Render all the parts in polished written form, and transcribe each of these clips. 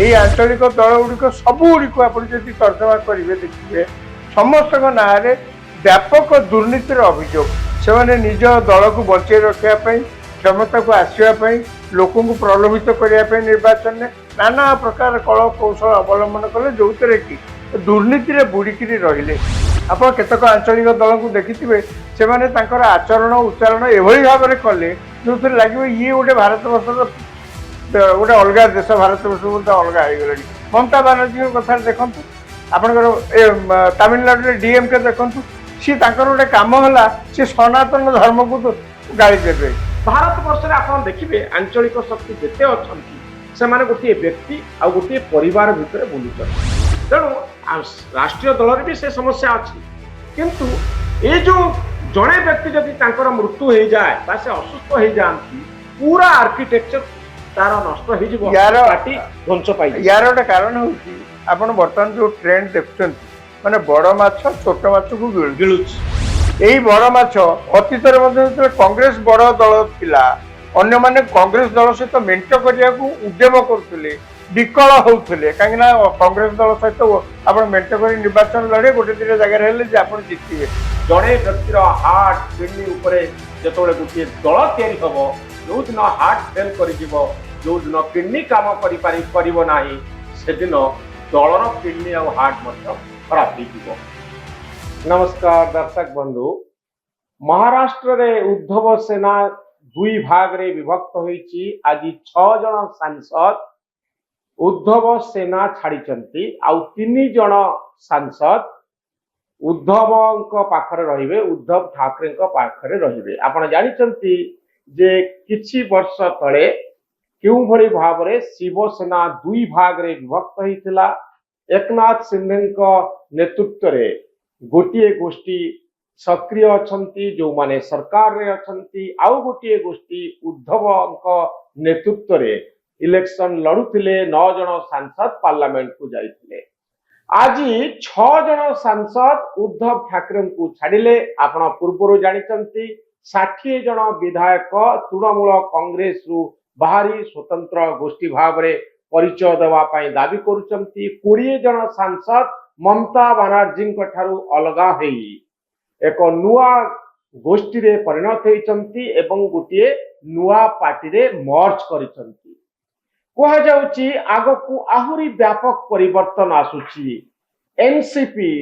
এই আঞ্চলিক দলগুড়িক সবুগুড়িক আপনার যদি তর্জমা করবে দেখবে সমস্ত নাঁরে ব্যাপক দুর্নীতির অভিযোগ। সেমানে নিজ দলকে বঞ্চাই রক্ষা ক্ষমতাকে আসবা লোক প্রলোভিত করা নির্বাচনে নানা প্রকার কল কৌশল অবলম্বন কলে যে কি দুর্নীতিরে বুড়িকি রহিলে। আপনার কেতক আঞ্চলিক দলকে দেখিথিবে সেমানে তাঁকর আচরণ উচ্চারণ এভাবে ভাবে কলে যে লাগবে ইয়ে গোটে ভারত বর্ষর গোটে অলগা দেশ, ভারত বর্ষ গোটে অলগা হয়ে গলানি। মমতা বানার্জী কথা দেখুন, আপনার তামিলনাড়ু ডিএমকে দেখুন, সি তাঁকর গোটে কাম হল সে সনাতন ধর্মকে গাড়ি দেবে। भारत वर्ष में आप देखिए आंचलिक शक्ति जिते अच्छा से गोटे व्यक्ति आ गोटे परिवार भितर बुलूचन। तेणु राष्ट्रीय दल भी से समस्या अच्छी, किंतु ये जो जड़े व्यक्ति जदि मृत्यु हो जाए से असुस्थ हो जाती पूरा आर्किटेक्चर तार नष्ट हो पार्टी ध्वंस पाई। यार गोटे कारण हूँ आप बर्तमान जो ट्रेंड देखुं माने बड़ माछ छोट माछ को गिलुच। यही बड़ माछ अतीत कांग्रेस बड़ दल थिला, अन्य माने कांग्रेस दल सहित मेंट करने उद्यम करते विकल होते कहीं कांग्रेस दल सहित आप मेंट कर निर्वाचन लड़े गोटे दिन जगह आप जितने जड़े व्यक्तिर हार्ट किडनी जो गोटे दल तैयारी हम जो दिन हार्ट फेल कर जो दिन किडनी काम करना से दिन दलर किडनी और हार्ट खराब हो। नमस्कार दर्शक बंधु, महाराष्ट्र रे उद्धव सेना दुई भाग रे विभक्त होईची। आज 6 जन सांसद उद्धव सेना छाड़ी आउ 3 जन सांसद उद्धव पाखरे रहिबे, उद्धव ठाकरे पाखरे रहिबे। आपण जानिचंती जे किछि वर्ष तळे केउ भली भाबरे शिवसेना दुई भाग रे विभक्त होइतिला। एकनाथ शिंदे नेतृत्व रे गोटे गोष्ठी सक्रिय अछंती जो माने सरकार रे अछंती, आउ गोटे गोष्ठी उद्धव नेतृत्व रे इलेक्शन लड़ुथिले। 9 जन सांसद पार्लियामेंट को जाइथिले। आज 6 जन सांसद उद्धव ठाकरे को छाड़िले। आपण पूर्वरु जानिचंती 60 जन विधायक तृणमूल कांग्रेस रु बाहरी स्वतंत्र गोष्ठी भाव रे परिचय देवा पई दाबी करूचंती। 20 जन सांसद ममता बानार्जी ठारू अलगा हेई एक नुआ गोष्ठी रे परिणत होइचंती एवं गोटे नुआ पार्टी रे मर्ज करिसंती। कहा जाउची आगकू आहुरी व्यापक परिवर्तन आसुची। एनसीपी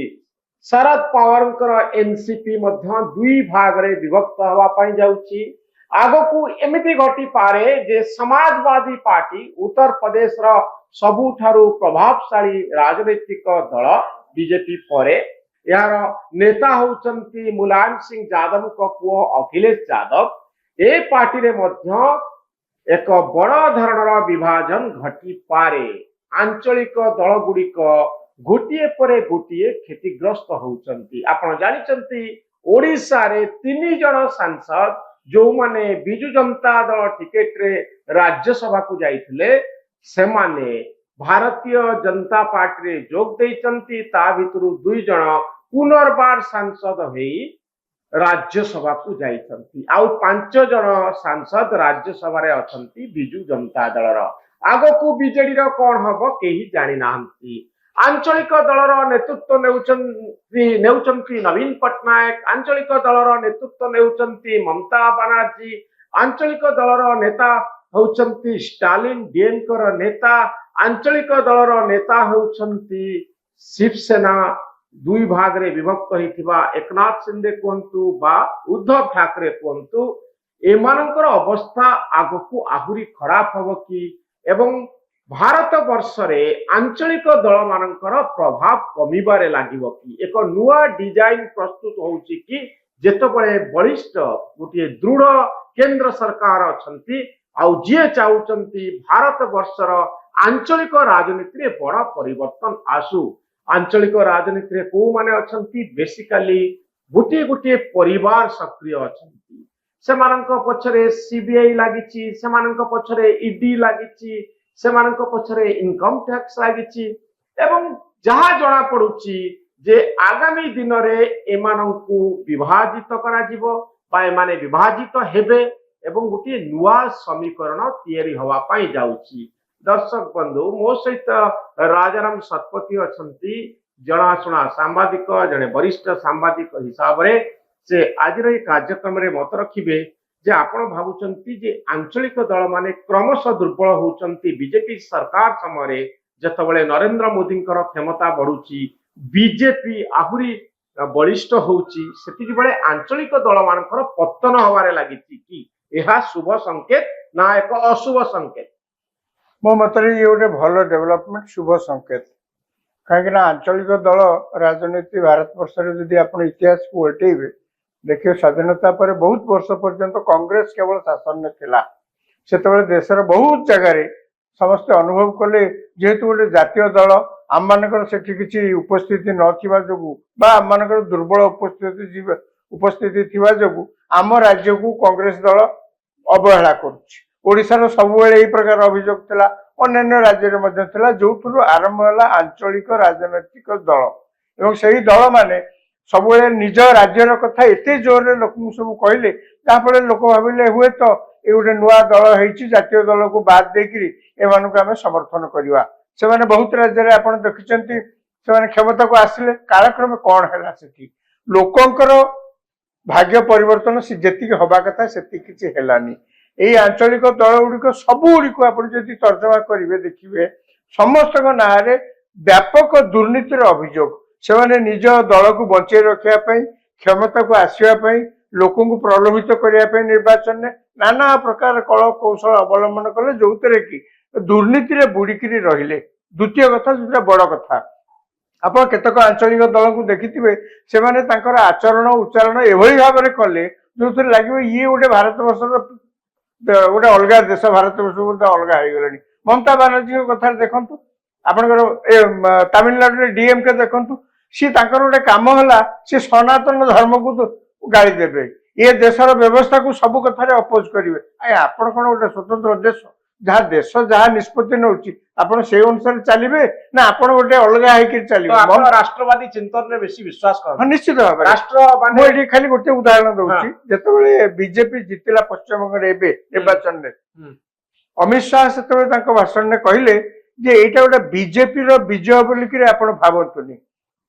शरद पवार एनसीपी मध्य दुई भाग रे विभक्त हवा पई जाउची। आगकू एमिति घटी पारे जे समाजवादी पार्टी उत्तर प्रदेश रो सबुठारू प्रभावशाली राजनीतिक दल बीजेपी परे यार नेता होचंती मुलायम सिंह यादव को पुओ अखिलेश यादव। ए पार्टी रे मध्य एक बड़ धरणर विभाजन घटी पारे। आंचलिक दल गुड़िक गोटिए परे गोटिए क्षतिग्रस्त होचंती। आपण जानिचंती ओडिशा रे 3 जन सांसद जो माने बिजु जनता दल टिकेट रे राज्यसभा को जाइथिले से माने भारतीय जनता पार्टी रे जोग देइचंती। ता भितरु 2 जन पुनर्बार सांसद होई राज्यसभा को जाइचंती। आउ 5 जन सांसद राज्यसभा रे अछंती बिजु जनता दलर। आगकू बीजेडी रो कोन हबो केही जानि नाहंती। आंचलिक दलर नेतृत्व नेउचंती नवीन पटनायक, आंचलिक दलर नेतृत्व नेउचंती ममता बानार्जी, आंचलिक दलर नेता होचंती स्टालिन डीएमकर नेता, आंचलिक दलर नेता होचंती शिवसेना दुई भाग रे विभक्त होइथिबा एकनाथ शिंदे कहंतु बा उद्धव ठाकरे कहंतु। एमानकर अवस्था आगकू आहुरी खराब हबो कि एवं भारत वर्ष रे आंचलिक दल मानकर प्रभाव कमिबारे लागिबो कि एक नुआ डिजाइन प्रस्तुत होउची कि जेतबळे बलिष्ठ गोटे दृढ़ केंद्र सरकार अछंती आउ जे चाहउचंती भारत वर्षर आंचलिक राजनीति रे बड़ा परिवर्तन आसु। आंचलिक राजनीति रे को माने अछंती बेसिकली गोटे गोटे परिवार सक्रिय अछंती। सेमानक पछरे सीबीआई लागिची, सेमानक पछरे ईडी लागिची, सेमानक पछरे इनकम टैक्स लागिची एवं जहा जणा पडुची जे आगामी दिन रे एमानकू विभाजित करा जिवो बा एमाने विभाजित हेबे एवं गोटे नुआ समीकरण तैयारी हवा पाई जाउची। दर्शक बंधु मो सहित राजाराम शतपथी अछंती जनाशुना सांबादिक जड़े वरिष्ठ सांबादिक हिसाब से आज कार्यक्रम में मत रखिए जे आपण भावुचंती जे आंचलिक दल माने क्रमशः दुर्बल होउचंती बीजेपी सरकार समय जतबले नरेंद्र मोदी क्षमता बढ़ुची बीजेपी आहुरी बलिष्ठ होउची सेतिक बेले आंचलिक दल मानकर पतन हवारे लागिची कि यह शुभ संकेत ना एक अशुभ संकेत मो मतरे ये गोटे भल डेवलपमेंट शुभ संकेत कहीं आंचलिक दल राजनीति भारत वर्ष जदि आप इतिहास को उल्टेबे देखिए स्वाधीनता पर बहुत वर्ष पर्यंत कांग्रेस केवल शासन में थिला सेतबेले देशर बहुत जगह समस्ते अनुभव कले जेहेतु गोटे जातीय दल आम मानकर सेठी किसी उपस्थिति नथिबा जोगु बा आम मानकर दुर्बल उपस्थिति थिबा जोगु आम राज्य को कांग्रेस दल अवहेला करुछि ओडिशार सबुबेले एई प्रकार अभियोग थिला अन्य राज्य में मध्य थिला जोथुरु आरंभ होला आंचलिक राजनैतिक दल एवं सही दल माने सबुबेले निज राज्यर कथा एते जोर लोक सब कहले तापर लोक भाविले हुए तो ये गोटे नुआ दल है जातीय दल को बाद देकरी एमानक आम समर्थन करवा से बहुत राज्य में आप देखिं से क्षमता को आसिले कालक्रम कौन है सेठी लोकंकर भाग्य परिवर्तन से जी हवा कथा से किसी हेलानी यही आंचलिक दल गुड़िक सबुग आप तर्जमा करेंगे देखिए समस्त ना व्यापक दुर्नीतिर अभियोग से निज दल को बचे रखापी क्षमता को आसवाई लोक प्रलोभित करने निर्वाचन में नाना प्रकार कल कौशल अवलंबन कले जो कि दुर्नीति बुड़िकी रहिले द्वितीय कथा जो बड़ कथा आप केतक आंचलिक दल को देखिथे से आचरण उच्चारण एभली भाव में कले जो लगे ये गोटे भारत वर्ष गोटे अलग देश भारत वर्ष गोटे अलग हो गला ममता बानार्जी कथा देखु आपंकर तमिलनाडु डीएमके देखु सी गोटे कम है सी सनातन धर्म को गाड़ी देवे ये देशर व्यवस्था को सब कथार अपोज करेंगे आपण कौन गोटे स्वतंत्र देश जहाँ देश जहाँ निष्पत्ति नौ से अनुसार चलिए ना आप गोटे अलग चलिए राष्ट्रवादी चिंतन में बेसी विश्वास कर निश्चित भाव राष्ट्र खाली गोटे उदाहरण दूसरी जिते बीजेपी जितला पश्चिम बंग निर्वाचन में अमित शाह से भाषण में कहले जे एटा गोटे बीजेपी विजय बोलिक आप भावतुनि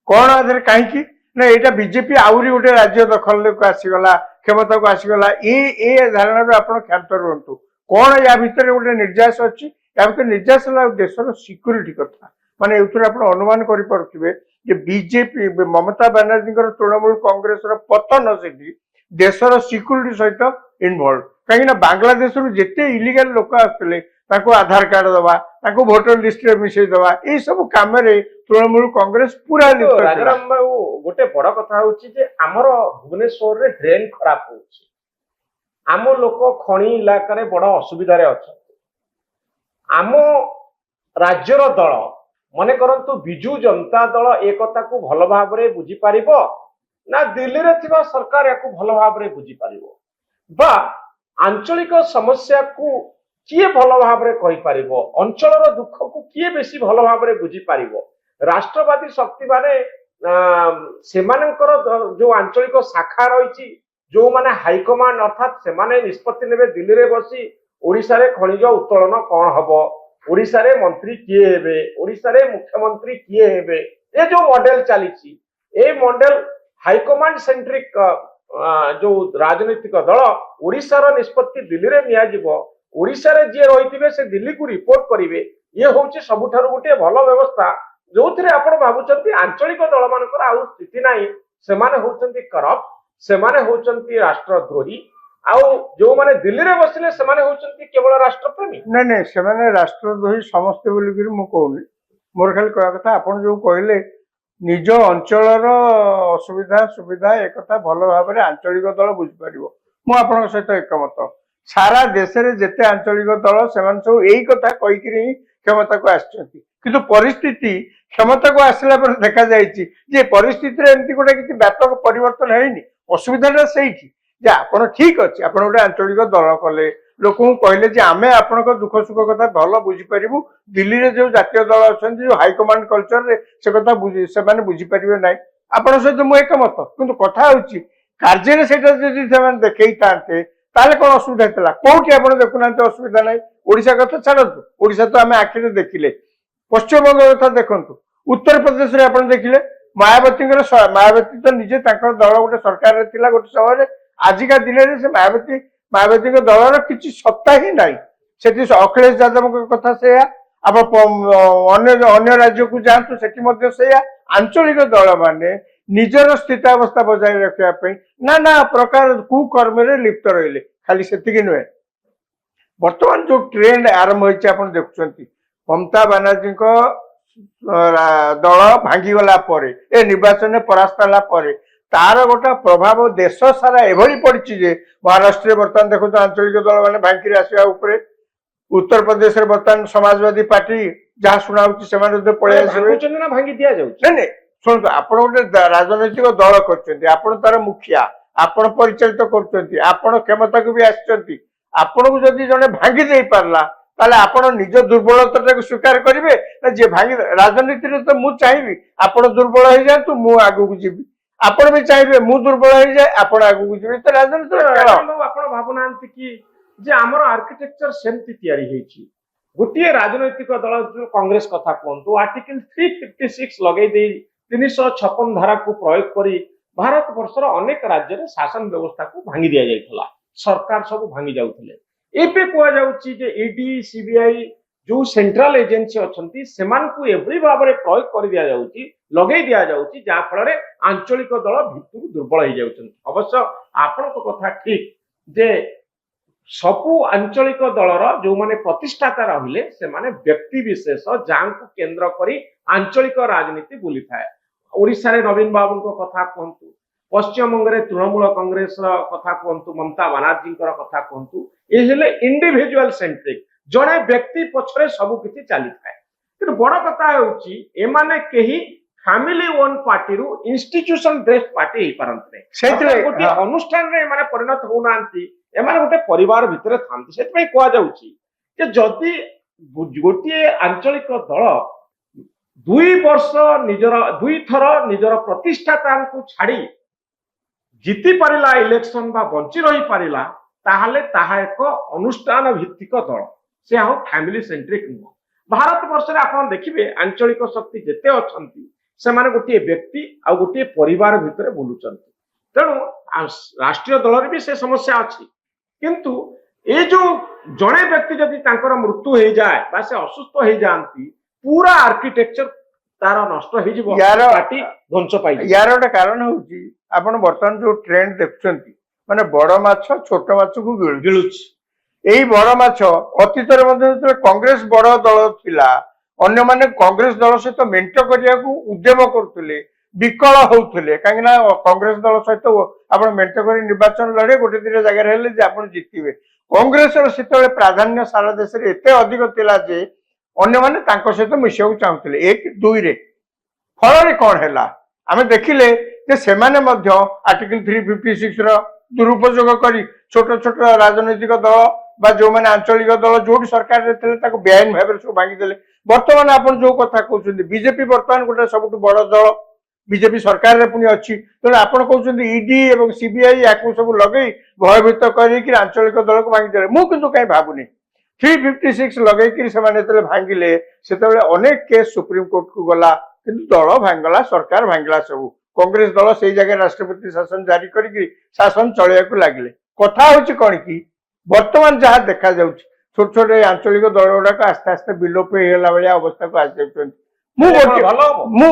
कौन आधार कहीं ना यहाँ बीजेपी आहरी गोटे राज्य दखल को आसीगला क्षमता को आसीगला ये धारणा आप क्षांत रुहतु कौन या भितर गोटे निर्यास अच्छी या भर निर्यास है देशर सिक्यूरीटी कथा माने आप अनुमान करें बीजेपी ममता बानार्जी तृणमूल कांग्रेस पतन से देशर सिक्यूरीटी सहित इनवल्व कहीं बांग्लादेश जिते इलिगाल लोक आसते आधार कार्ड दवा भोटर लिस्ट में मिसई दवा ये सब काम तृणमूल कांग्रेस पूरा राजाराम बाबू गोटे बड़ कथा होमर भुवनेश्वर रे ड्रेन खराब हो आम लोक खणी इलाकार बड़ असुविधार अच्छा आम राज्यर दल मन करंतु बिजु जनता दल एक कथा को भल भाव में बुझी पार ना दिल्ली रे थिबा सरकार या भल भाव में बुझी पार बा आंचलिक समस्या को किए भल भाव में कहि पारिबो अंचलर दुख को किए बेसी भल भाव में बुझी पारिबो राष्ट्रवादी शक्ति माने सेमानकर जो आंचलिक शाखा रही जो माने हाईकमांड अर्थात सेमाने निष्पत्ति नेबे दिल्ली रे बसी ओडिशा रे खनिज उत्तोलन कौन हबो ओडिशा रे मंत्री किए हेबे ओडिशा रे मुख्यमंत्री किए हेबे ये जो मॉडल चली ए मॉडल हाईकमांड सेंट्रिक जो राजनीतिक दल ओडिशा रो निष्पत्ति दिल्ली रे निया जिवो ओडिशा रे जे रहिथिबे से दिल्ली को रिपोर्ट करिवे ये होउची सबुठारु गोटे भल व्यवस्था जो थे आप भावुंट आंचलिक दल मानकर आउ स्थिति नाही सेमाने होउचंती करप्ट सेमाने होउचंती राष्ट्रद्रोही आउ जो माने दिल्ली रे बसिले सेमाने होउचंती केवल राष्ट्रप्रेमी नहीं सेमाने राष्ट्रद्रोही समस्त बोलिक मु कहूनी मोर खाली कह कथा आपण जो कहले निज अंचलर असुविधा सुविधा एक भल भाव में आंचलिक दल बुझीपर मु आपण सहित एकमत सारा देश में जिते आंचलिक दल से सब यही कथा कहीकि क्षमता को आसछंती किंतु परिस्थिति क्षमता को आसला पर देखा जाए परिस्थिति एमती गोटे किसी व्यापक परिवर्तन है असुविधा से आप ठीक अच्छे आप गोटे आंचलिक दल कले लोक कहले आमे आपण दुख सुख कथा भल बुझीपर दिल्ली में जो जातीय दल अच्छा जो हाईकमांड कल्चर से कथा से बुझीपर ना आपण सहित मुझे एकमत किंतु कथा हूँ कार्य से देखई था ताले कौन असुविधा था कौटी आप देखुना असुविधा ना ओडिशा कथा छाड़ू ओडिशा तो आम आखिरे देखिले पश्चिम बंग कथा देखु उत्तर प्रदेश में आप देखिले मायावती मायावती तो निजे दल गोटे सरकार गोटे समय आजिका दिन में मायावती दलर किसी सत्ता ही ना से अखिलेश यादव कथा से आप अन्य राज्य को जातु से आंचलिक दल माने निजर स्थितावस्था बजाय रखा ना प्रकार कुकर्म लिप्त रही खाली से नुहे बर्तमान जो ट्रेंड आरंभ होती आप देखुं ममता बानार्जी दल भांगीगला निर्वाचन में परास्त है तार गोटा प्रभाव देश सारा एभली पड़ी जे महाराष्ट्र बर्तमान देखो आंचलिक दल मैंने भांगी आसवा उत्तर प्रदेश में बर्तमान समाजवादी पार्टी जहाँ शुणा पलि भांगी दि नहीं शुणु आप गोटे राजनैतिक दल कर तार मुखिया आपण परिचालित कर क्षमता को भी आसती आपण को जदि जड़े भांगी दे पारला ताले आपण निज दुर्बलता स्वीकार करेंगे ना जे भांगी राजनीति में तो मुझे चाहिए आपण दुर्बल हो जातु मु आगू को जीवी आपण भी चाहिए मु दुर्बल हो जाए आपण आगू को जीवी तो राजनीति भावुना कि जे आमर आर्किटेक्चर सेमती तैयारी होईची गोटे राजनैतिक दल कांग्रेस कथा कहतु आर्टिकल 356 लगे 356 धारा को प्रयोग करी भारत वर्षर अनेक राज्य में शासन व्यवस्था को भांगी दि जाइथला सरकार सब भांगी जाउथले एबे कोआ जाउची जे ईडी सीबीआई जो सेंट्रल एजेंसी अछंती सेमान को एभली भाबरे प्रयोग कर दिया जाउची लगे दिया जाउची जा फल आंचलिक दल भितर दुर्बल हो जाउछन अवश्य आपन को कथा ठीक जे सबु आंचलिक दलर जो माने प्रतिष्ठाता रहिले से माने व्यक्ति विशेष जहाँ को केंद्र करी आंचलिक राजनीति बुली थाए ओडिशा रे नवीन बाबू को कथा कहतु पश्चिम बंग रे तृणमूल कांग्रेस कथा कहतु ममता बानार्जी कथा कहतु ये हेले इंडिविजुअल सेंट्रिक जड़े व्यक्ति पछरे सब किछि चली थाए कि बड़ कथा होउची एमाने केही फैमिली ओन पार्टी रु इंस्टीट्यूशन बेस्ड पार्टी ही पारंतने सेतले गोटे अनुष्ठान रे माने परिणत होनांती एमाने गोटे परिवार भितरे थांती सेतपई कोआ जाउची कि जदि गोटे आंचलिक दल 2 वर्ष निजर 2 थर निजर प्रतिष्ठाता को छाड़ी जीति पारिला इलेक्शन बा बंची रही पारिला ताहले ताहा एक अनुष्ठान भित्तिक दल से आउ फैमिली सेंट्रिक नुह भारत वर्ष रे आपण देखिबे आंचलिक शक्ति जेते अछंती से माने गोटे व्यक्ति आ गोटे परिवार भितरे बुलुचंती तेणु राष्ट्रीय दल भी से समस्या अछि किंतु ए जो जड़े व्यक्ति जदि तांकर मृत्यु हो जाए बा से असुस्थ हो जाती पूरा आर्किटेक्चर तार नष्ट हो जिवो पार्टी ध्वंस पाई यार गोटे कारण होउची आपण वर्तमान जो ट्रेंड देखुचंती माने बड़ माछ छोट माछ को गिळुची एई बड़ माछ अतीत रे मध्ये कांग्रेस बड़ दल थिला अन्य माने कांग्रेस दल सहित मेंट करिया को उद्यम करथुले विकल होउथुले काहे ना कांग्रेस दल सहित आपण मेंट करी निर्वाचन लड़े गोटे दिन जगह हेले जे आपण जितिबे कांग्रेस रो सेतले प्राधान्य सारा देश रे एते अधिक थिला जे अन्य माने तांको सहित मिसिया को चाहुथुले 1 2 रे फल रे कोन हैला आमे देखिले जे सेमाने मध्य आर्टिकल 356 रो दुरुपयोग करी छोट छोट राजनीतिक दल बा जो माने आंचलिक दल जो सरकार रे थिले ताको बेआईन भाबरे सब भांगी देले वर्तमान आपण जो कथा कहउछन्ती बीजेपी वर्तमान गोटे सबटु बड़ दल बीजेपी सरकार रे पुनी अछि तेणु आपण कहउछन्ती ईडी एवं सीबीआई याकू सब लगई भयभीत करी कि आंचलिक दल को भांगी देले मु किंतु काई भाबुनी 356 लगई कि से माने तले भांगिले सेतबेले अनेक केस सुप्रीम कोर्ट को गला किंतु दल भांगला सरकार भांगला सब कांग्रेस दल से जगह राष्ट्रपति शासन जारी करी शासन चलिया को लागिले कथा होछि कोन की वर्तमान जहाँ देखा जाउछि छोट छोट आंचलिक दल गुड़ाक आस्ते आस्ते विलोप होगा भाया अवस्था को आस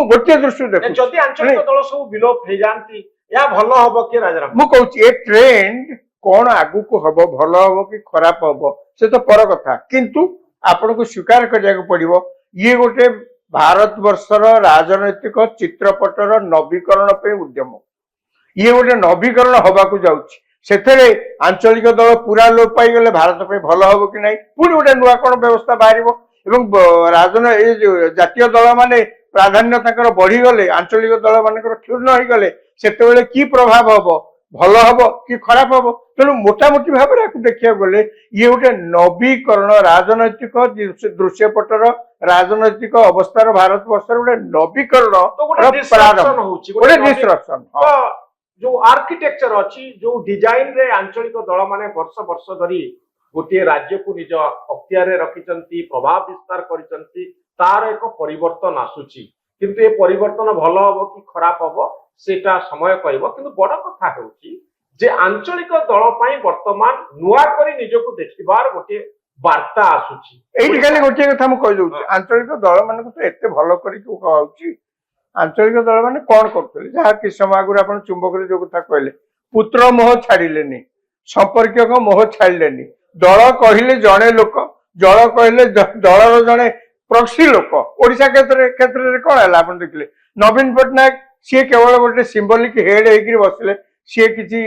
गोटे दृष्टि देखि आंचलिक दल सब विलोप हो जाती या भलो हबो कि राजाराम मु कहूछि ए ट्रेंड कोन आगु को हबो भलो हबो कि खराब हबो से तो पर कथा किंतु आपण को स्वीकार करिया को पड़िबो ये गोटे भारत वर्षर राजनैतिक चित्रपटर नवीकरण पे उद्यम ये गोटे नवीकरण हबा को जाउछि सेथरे आंचलिक दल पूरा लोप पाई गले भारत पे भलो हबो कि नाही पुणी गोटे नुआ कोन व्यवस्था बाहरिबो एवं जातीय दल माने प्राधान्य ताकर बढ़ी गले आंचलिक दल मानकर क्षुण्ण हो गले सेतेबेले की प्रभाव हबो भलो हबो कि खराब हबो तेणु मोटामोटी भाव में देखा गले ये गोटे नवीकरण राजनैतिक दृश्यपटर राजनैतिक अवस्थार भारत वर्ष गोटे नवीकरण गोटे डिस्ट्रक्शन जो आर्किटेक्चर अच्छी जो डिजाइन रे आंचलिक दल माने वर्ष वर्ष धरी गोटे राज्य को निज अख्तियार रखिचंती प्रभाव विस्तार करिसंती तार एक परिवर्तन आसुची किंतु ये परिवर्तन भल हबो कि खराब हबो सेटा समय कहबो किंतु बड़ कथा होची जे आंचलिक दल पई वर्तमान नुआ करी निजको देखिबार गोटे वार्ता आसुची एठी खाली गोटे कथा मु कहि दउची आंचलिक दल मानक तो एते भलो करी को कहउची आंचलिक दल माने कोन करथले जहा कि समय आगुर आपण चुंबक रे जो कथा कहले पुत्र मोह छाडिलेनी संपर्क को मोह छाडिलेनी दल कहिले जणे लोक जल कहले दलर जणे प्रक्सी लोक ओडिशा क्षेत्र रे कोन हला आपण देखले नवीन पटनायक सी केवल गोटे सिंबलिक हेड हेकरी बसले सी किछि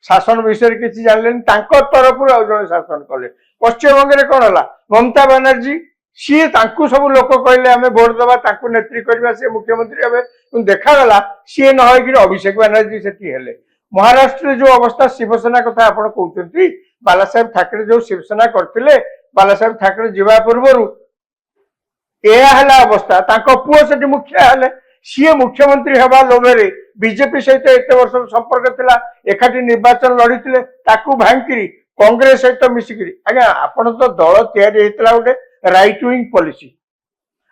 शासन विषय किछि जानलेन तांको तरफ जणे शासन कले पश्चिम बंग रे कोन हला ममता बनर्जी सी तांकु सब लोक कहले आमे वोट दबा तांकु नेत्री करबा से मुख्यमंत्री हबे देखा गला सी न होय कि अभिषेक बनर्जी सेठी हेले महाराष्ट्र जो अवस्था शिवसेना कथा आपण कहउछंती बाला साहेब ठाकरे जो शिवसेना करथिले बाला साहेब ठाकरे जीवा पूर्वरु एया हला अवस्था तांको पुओ सेठी मुख्य हले सी मुख्यमंत्री हबा लोभरे बीजेपी सहित एते वर्ष संपर्क थिला एकाठी निर्वाचन लड़ीथिले ताकू भांगिरी कांग्रेस सहित मिसिकिरी आज्ञा आपण तो दल तैयारी हेतला गोटे राइट विंग पॉलिसी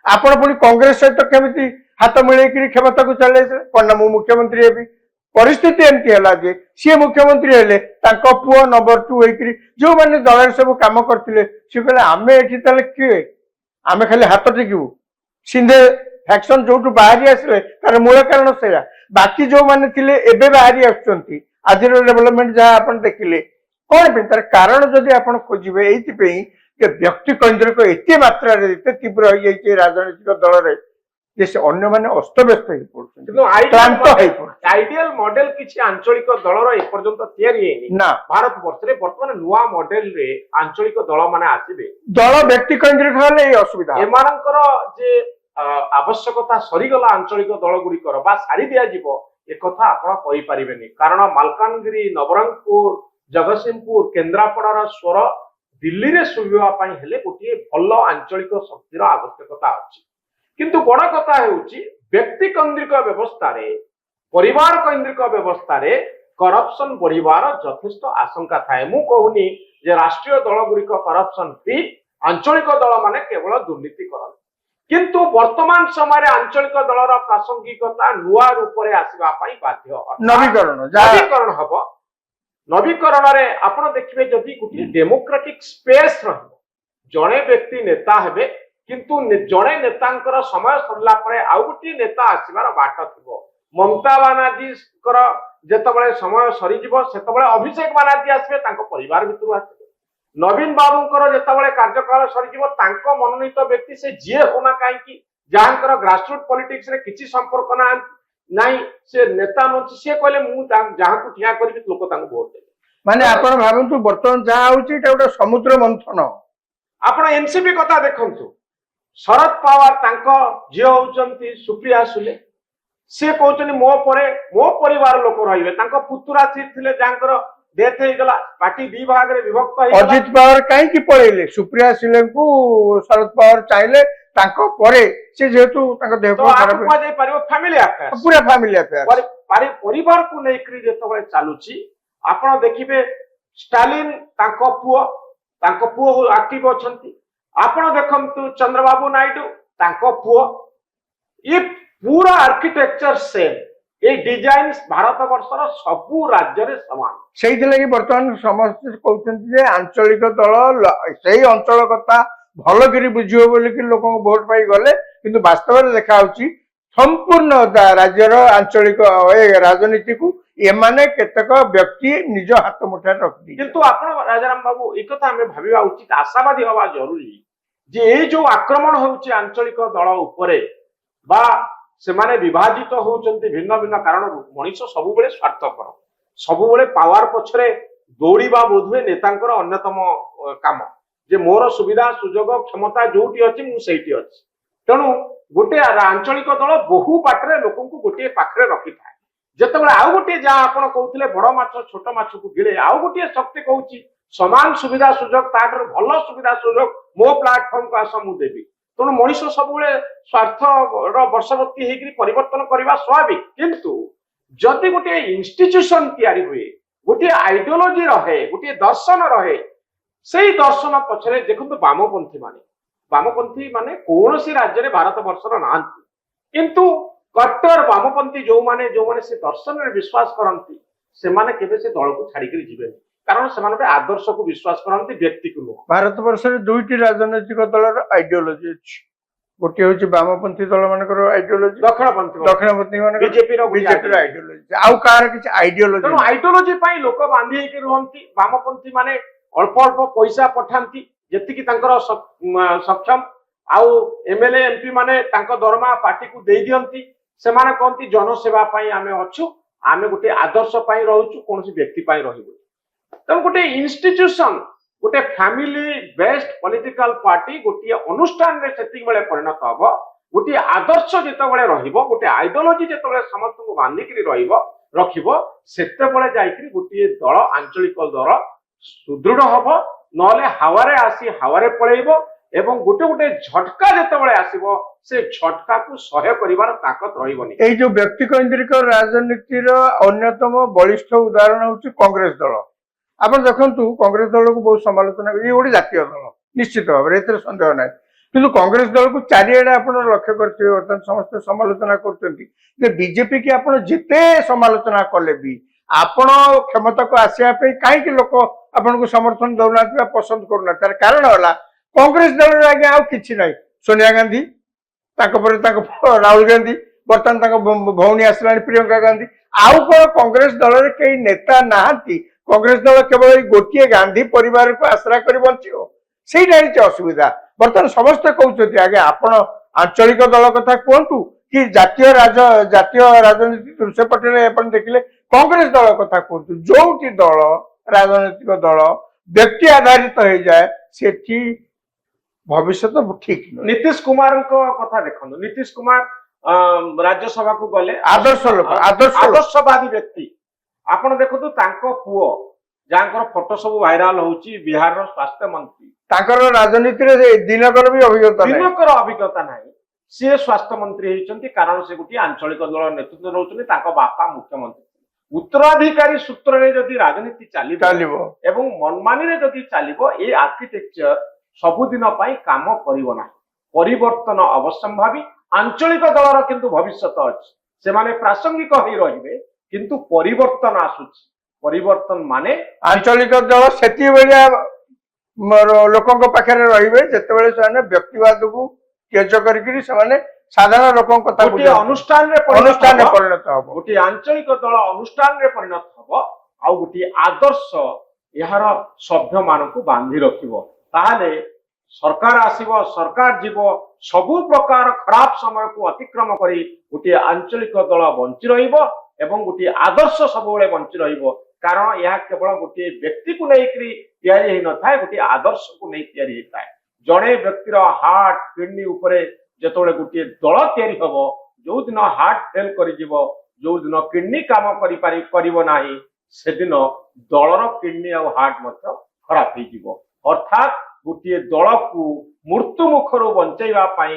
आपण पुणी कांग्रेस सहित केमिति हाथ मिलेकरी क्षमता को चले कोन मु मुख्यमंत्री हेबी परिस्थिति एमती है जे सी मुख्यमंत्री हेले तांको पुओ नंबर 2 हेकरी जो माने दल सब काम करथिले सी कहले आमे एठी तले किए आमे खाली हाथ टेकिबू सिंधे फैक्शन जो बाहरी आसले तार मूल कारण से बाकी जो माने थिले एबे बाहरी आछंती आजिर डेवलपमेंट जहाँ आपण देखिले कौन पे तार कारण जदि आपण खोजिबे एथि पे कि व्यक्ति केंद्रिक एते मात्रा रे एते तीव्र हो जाई राजनीतिक दल रे जे से अन्य माने अस्तव्यस्त हो पड़छन किंतु आइडियल मॉडल किछि आंचलिक दलर ए पर्यंत तैयारी हेनी ना भारत वर्ष रे वर्तमान नुआ मॉडल रे आंचलिक दल माने आसीबे दल व्यक्ति केंद्रिक होले ए असुविधा एमानकर जे आवश्यकता सरीगला आंचलिक दल गुड़िकर बा सारी दिया जीवो ए कथा आपण कहि परिबेनी कारण मालकानगिरी नवरंगपुर जगतसिंहपुर केन्द्रापड़ार स्वर दिल्ली रे सुविधा पई हेले गोटे भल आंचलिक शक्तिर आवश्यकता अछि किंतु बड़ कथा हेउची व्यक्ति केंद्रिक व्यवस्था रे परिवार केंद्रिक व्यवस्था रे करप्शन बढ़िबार यथेष्ट आशंका थाए मु कहूनी जे राष्ट्रीय दल गुड़िक करप्शन फ्री आंचलिक दल माने केवल दुर्नीति करन किंतु वर्तमान समय आंचलिक दलर प्रासंगिकता नुआ रूप में आसवा बाध्य नवीकरण हम नवीकरण रे आपण देखिबे जदि गोटे डेमोक्रेटिक स्पेस रहबो जणे व्यक्ति नेता हेबे किंतु जणे नेतांकर समय सरला परे आउ गोटे नेता आसीबार बाट थिबो ममता बनर्जी कर जेतबळे समय सरी जिवो सेतबळे अभिषेक बनर्जी आसीबे तांको परिवार भितरु आसीबे नवीन बाबूंकर जेतबळे कार्यकाल सरी जिवो तांको मनोनीत व्यक्ति से जे होना काहेकि जहाँकर ग्रासरूट पॉलिटिक्स रे किछि संपर्क नाही से नेता नछि से कहले मु जहाँ को ठिया करबी लोक तांको वोट देबे माने आपण भाबंतु वर्तमान जहाँ होची एटा गोटे समुद्र मंथन आपण एनसीपी कथा देखंतु शरद पवार तांको जे होचंती सुप्रिया सुले से कहउचनी मो परिवार लोक रहिबे तांको पुतुरा थिले जहाँकर डेथ हो गला पार्टी दी भाग रे विभक्त हो अजित पवार काहे की पळेले सुप्रिया सुले को शरद पवार चाहिले तांको परे से जेतु तांको देह तो खराब हो जाय परिवार फैमिली अफेयर पूरा फैमिली अफेयर परिवार को नेकरी जेतबळे चालुची आपण देखिबे स्टालिन तांको पुओ एक्टिव अछंती आपण देखंतु चंद्रबाबू नायडू तांको पुओ ये पूरा आर्किटेक्चर सेम ए डिजाइन भारत वर्षर सबु राज्य रे समान सेहि लगी वर्तमान समस्त कहउछन्ती जे आंचलिक दल सेही अंचल कथा भल करी बुझियो बोली कि लोक वोट पाई गले किंतु वास्तव में देखा होची संपूर्ण राज्यर आंचलिक राजनीति को एमाने केतक व्यक्ति निज हाथ मुठा रखी किंतु आपण राजाराम बाबू एक कथा हमें भाबिबा उचित आशावादी हवा जरूरी जे ए जो आक्रमण होउची आंचलिक दल उपरे बा से माने विभाजित होउचंती भिन्न भिन्न कारण मनीष सबु बेले स्वार्थपर सबु बेले पावर पछरे दौड़ीबा बोधुए नेतांकर अन्यतम काम जे मोर सुविधा सुजोग क्षमता जोटी अछि मु सेठी अछि तेणु गोटे आंचलिक दल बहु बाटरे लोकन को गोटे पाखरे रखि थाए जेतबेले आउ गोटे जा आपण कहउथिले बड़ माछ छोट माछ को गिळे आउ गोटे शक्ति कहउची समान सुविधा सुजोग ताटर भल सुविधा सुजोग मो प्लेटफॉर्म को आस मु देबी तेणु मनीष सब स्वार्थ वर्षवर्ती होकर परिवर्तन करने स्वाभाविक किंतु जदि गोटे इन्स्टिट्यूशन तैयारी हुए गोटे आइडियोलोजी रहे गोटे दर्शन रहे से दर्शन पछरे देखो वामपंथी माने कौन सी राज्य भारत वर्षर ना किंतु कट्टर वामपंथी जो माने से दर्शन में विश्वास करती से माने केबे से दल को छाड़ी जीवे कारण से आदर्श को विश्वास करती व्यक्ति को नुह भारत वर्ष दुईटी राजनैतिक दलर आइडियोलोजी अच्छी गोटे हूँ वामपंथी दल मानकर आइडियोलोजी दक्षिणपंथी बीजेपी आइडियोलोजी आउ कहार किसी आइडियोलोजी तेणु आइडियोलोजी लोक बांधी होकर रुहନ୍ତି वामपंथी माने अल्प अल्प पैसा पठाती जी सक्षम आउ एमएलए एमपी माने दरमा पार्टी को दे दियंती से माने कहती जनसेवा आमे अच्छु आमे गोटे आदर्श रोचु कौन व्यक्ति रही तेणु गोटे इन्स्टिट्यूशन गोटे फैमिली बेस्ड पॉलिटिकल पार्टी गोटे अनुष्ठान रे सेतिक बेले परिणत हबो गोटे आदर्श जेतबेले रहिबो गोटे आइडियोलॉजी जेतबेले समस्त को बांधिकरी रहिबो रखिबो सेतेबेले जाईकरी गोटे दल आंचलिक दल सुदृढ़ हबो नले हावारे आसी हावारे पळेइबो एवं गोटे गोटे झटका जेतबेले आसीबो से झटका को सहय करिवार ताकत रहिबोनी एई जो व्यक्ति केंद्रिक राजनीतिर अन्यतम बलिष्ठ उदाहरण होची कांग्रेस दल आपण देखंतु कांग्रेस दल को बहुत समालोचना ये गोटे जातीय दल निश्चित भाव में एते संदेह ना किंतु कांग्रेस दल को चारिआडे आपण लक्ष्य करथिबे वर्तमान समस्त समालोचना करछंती जे बीजेपी की आपण जिते समालोचना कले भी आपण क्षमता को आसिया पे काहे कि लोक आपण को समर्थन दउना पसंद करूना तार कारण होला कांग्रेस दल रे आगे आउ किछि नै सोनिया गांधी ताको पर ताको राहुल गांधी वर्तमान ताको भौणी आसलानी प्रियंका गांधी आउ को कांग्रेस दल रे केही नेता नाहांती कांग्रेस दल केवल गोटे गांधी परिवार को आश्रा कर बंचो से असुविधा बर्तमान समस्त कहते आगे आपण आंचलिक दल कथा कहतु कि जातीय राजनीति सेपटे देखिले कांग्रेस दल कथा कहतु जो दल राजनैतिक दल व्यक्ति आधारित हो जाए सेठी भविष्य ठीक नीतीश कुमार कथा देखो नीतीश कुमार राज्यसभा को गले आदर्श लोक आदर्शवादी व्यक्ति आपण देखो पुओ जहाँ फोटो सब भाइराल होची बिहार स्वास्थ्य मंत्री राजनीति दिनकर भी अभिज्ञता ना सी स्वास्थ्य मंत्री होती कारण से गोटे आंचलिक दल नेतृत्व रोचनी बापा मुख्यमंत्री उत्तराधिकारी सूत्र में जदि राजनीति चलो एवं मनमानी रे जदि चलो ये आर्किटेक्चर सबुदिन काम करिवो ना परिवर्तन अवश्यंभावी आंचलिक दलर किंतु भविष्य अच्छी से माने प्रासंगिक ही रहिबे किंतु परिवर्तन आसुची परिवर्तन माने आंचलिक दल सेती बेलिया लोकंक पाखरे रहिबे जेतेबेले से व्यक्तिवाद को त्यज करिकरी से साधारण लोकंक कथा गोटे अनुष्ठान रे परिणत हबो गोटे आंचलिक दल अनुष्ठान रे परिणत हबो आ गोटे आदर्श यार सभ्य मानकु बांधी रखिबो ताहाले सरकार आसीबो सरकार जीवो सबु प्रकार खराब समय को अतिक्रम करी गोटे आंचलिक दल बंची रहिबो एवं गोटे आदर्श सबुबले बंची रहिबो कारण यह केवल गोटे व्यक्ति को लेकर तैयारी न था गोटे आदर्श को नहीं तैयारी होता है जड़े व्यक्तिर हार्ट किडनी उपरे जेतोले गोटे दल तैयारी हबो जो दिन हार्ट फेल करि जीवो जो दिन किडनी काम करिवो नाही से दिन दलर किडनी और हार्ट मत खराब हो जीवो अर्थात गोटे दल को मृत्यु मुखर बंचाइबा पई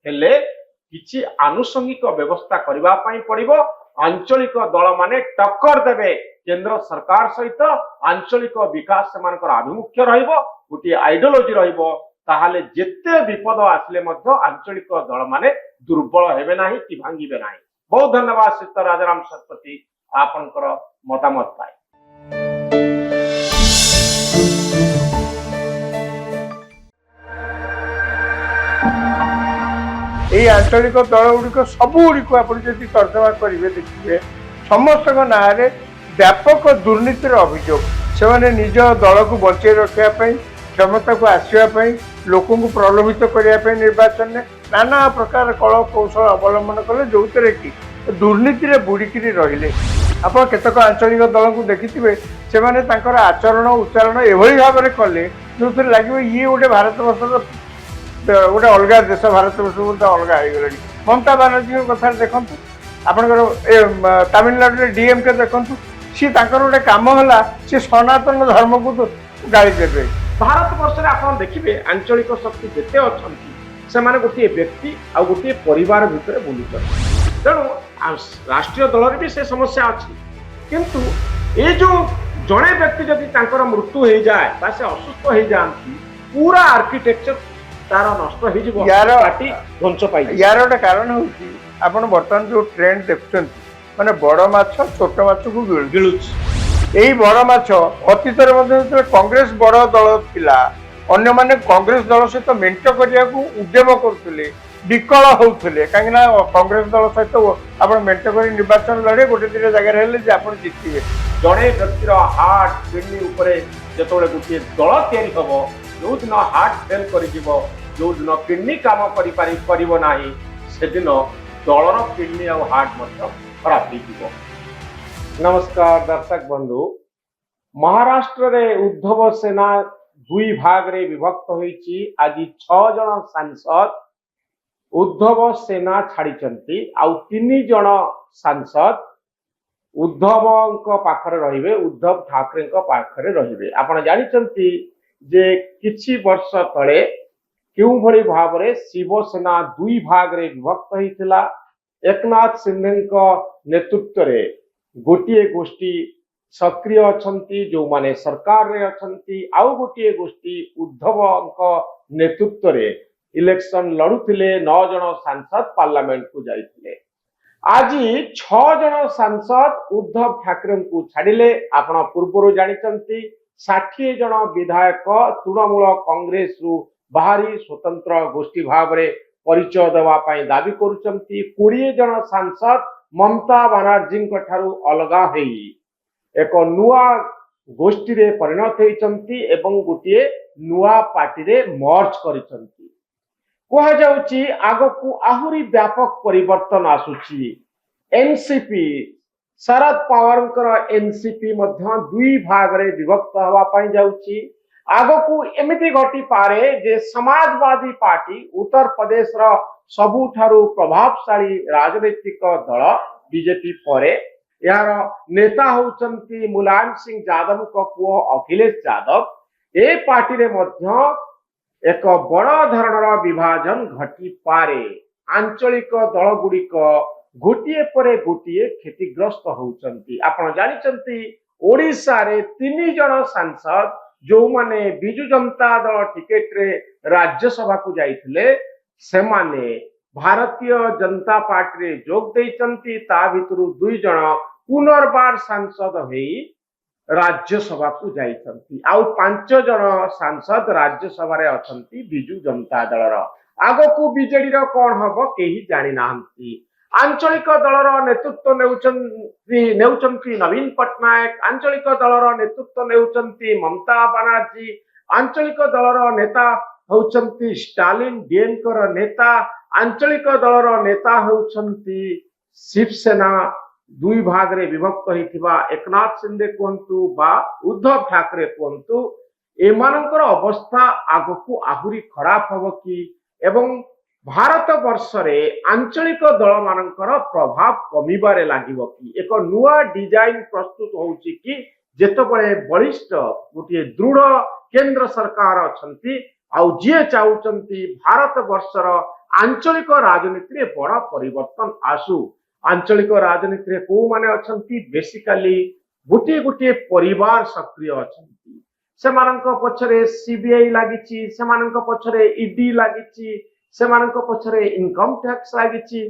हेले किछि आनुषंगिक व्यवस्था करबा पई पड़िबो आंचलिक दल माने टक्कर देवे केंद्र सरकार सहित आंचलिक विकास से आभिमुख्य रहिबो गोटे आइडियोलॉजी रहिबो ताहाले जेते विपद आसले मध्य आंचलिक दल माने दुर्बल हेबे नाही कि भांगिबे नाही बहुत धन्यवाद श्री राजाराम शतपथी आपनकर मतामत पाई ये आंचलिक दल गुड़िक सबुक आप तर्जमा करेंगे देखिए समस्त ना व्यापक दुर्नीतिर अभियोग से निज दल को बचे रखापी क्षमता को आसवाई लोक प्रलोभित करने निर्वाचन में नाना प्रकार कल कौशल अवलंबन कले जो कि दुर्नीति बुड़िकी रहिले आप केतक आंचलिक दल को देखिथे से आचरण उच्चारण एभली भाव में कले जो लगे ये गोटे भारत वर्ष गोटे अलग देश भारत वर्ष गोटे अलग हो गला ममता बानार्जी कथा देखु आपंकर तमिलनाडु डीएमके देखु सी गोटे कम है सी सनातन धर्म को गाड़ी देवे भारत वर्ष में आप देखिए आंचलिक शक्ति जिते अच्छा से गोटे व्यक्ति आ गोटे परिवार भितर बुलूच तेणु राष्ट्रीय दल भी से समस्या अच्छी किंतु ये जो जड़े व्यक्ति जदि तांकर मृत्यु हो जाए बा से असुस्थ हो जाती पूरा आर्किटेक्चर तार नष्ट हो जिवो पार्टी ध्वंस पाई यार गोटे कारण होची आपण वर्तमान जो ट्रेंड देखुଛନ୍ତି माने बड़ माछ छोट माछ को गिळुच एई बड़ माछ अतीत रे कांग्रेस बड़ दल थिला अन्य माने कांग्रेस दल सहित मेंट करिया को उद्यम करथुले विकल होउथुले काहे ना कांग्रेस दल सहित आपण मेंट करी निर्वाचन लड़े गोटे दिन जगह हेले जे आपण जितिबे जड़े व्यक्तिर हार्ट किडनी उपरे जेतोले गोटे दल तैयारी हबो जो दिन हार्ट फेल करि जिवो जो दिन किडनी काम करि परिबो नाही से दिन दलर किडनी और हार्ट मत खराब हो जिवो। नमस्कार दर्शक बंधु, महाराष्ट्र रे उद्धव सेना दुई भाग रे विभक्त होईची। आज 6 जन सांसद उद्धव सेना छाड़ी आउ 3 जन सांसद उद्धव पाखरे रहिबे, उद्धव ठाकरे पाखरे रहिबे। आपण जानिचंती जे किछि वर्ष तळे केउ भली भाबरे शिवसेना दुई भाग रे विभक्त होइतिला। एकनाथ शिंदे नेतृत्व रे गोटिए गोष्ठी सक्रिय अछंती जो माने सरकार रे अछंती आउ गोटिए गोष्ठी उद्धव नेतृत्व रे इलेक्शन लड़ुथिले। 9 जन सांसद पार्लियामेंट को जाइथिले। आज 6 जन सांसद उद्धव ठाकरे को छाड़िले। आपण पूर्व जानिचंती 60 जन विधायक तृणमूल कांग्रेस रु बाहरी स्वतंत्र गोष्ठी भाव रे परिचय देवा पाई दाबी करूचंती। 20 जन सांसद ममता बनर्जी ठारू अलगा हेई एक नुआ गोष्ठी रे परिणत होइचंती एवं गोटिए नुआ पार्टी रे मर्ज करिचंती। कहा जाउची आगकू आहुरी व्यापक परिवर्तन आसुची। एनसीपी शरद पवार एनसीपी मध्य दुई भाग रे विभक्त हवा पाई जाउची। आगकू एमिति घटी पारे जे समाजवादी पार्टी उत्तर प्रदेश रो सबुठारू प्रभावशाली राजनीतिक दल बीजेपी परे यार नेता होचंती मुलायम सिंह यादव को पुओ अखिलेश यादव। ए पार्टी रे मध्य एक बड़ धरणर विभाजन घटी पारे। आंचलिक दल गुड़िक गोटिए परे गोटिए क्षतिग्रस्त होचंती। आपण जानिचंती ओडिशा रे 3 जन सांसद जो माने बिजु जनता दल टिकेट रे राज्यसभा को जाइथिले से माने भारतीय जनता पार्टी रे जोग देइचंती। ता भितरु 2 जन पुनर्बार सांसद होई राज्यसभा को जाइचंती। आउ 5 जन सांसद राज्यसभा रे अछंती बिजु जनता दलर। आगो बीजेडी रो कोन हबो केही जानि नाहंती। आंचलिक दलर नेतृत्व नेउचंती नवीन पटनायक। आंचलिक दलर नेतृत्व नेउचंती ममता बनर्जी। आंचलिक दलर नेता होचंती स्टालिन डीएमके नेता। आंचलिक दलर नेता होचंती शिवसेना दुई भाग रे विभक्त होइथिबा एकनाथ शिंदे कोंतु बा उद्धव ठाकरे कोंतु। एमानकर अवस्था आगकू आहुरी खराब हबो कि एवं भारत वर्ष रे आंचलिक दल मानकर प्रभाव कमिबारे लागिबो कि एक नुआ डिजाइन प्रस्तुत होउची कि जेतबळे बलिष्ठ गोटे दृढ़ केंद्र सरकार अछंती आउ जे चाउचंती भारत वर्षर आंचलिक राजनीति रे बड़ा परिवर्तन आसु। आंचलिक राजनीति रे को माने अछंती बेसिकली गोटे गोटे परिवार सक्रिय अछंती। सेमानक पछरे सीबीआई लागिची, सेमानक पछरे ईडी लागिची, सेमानक पछरे इनकम टैक्स लागिची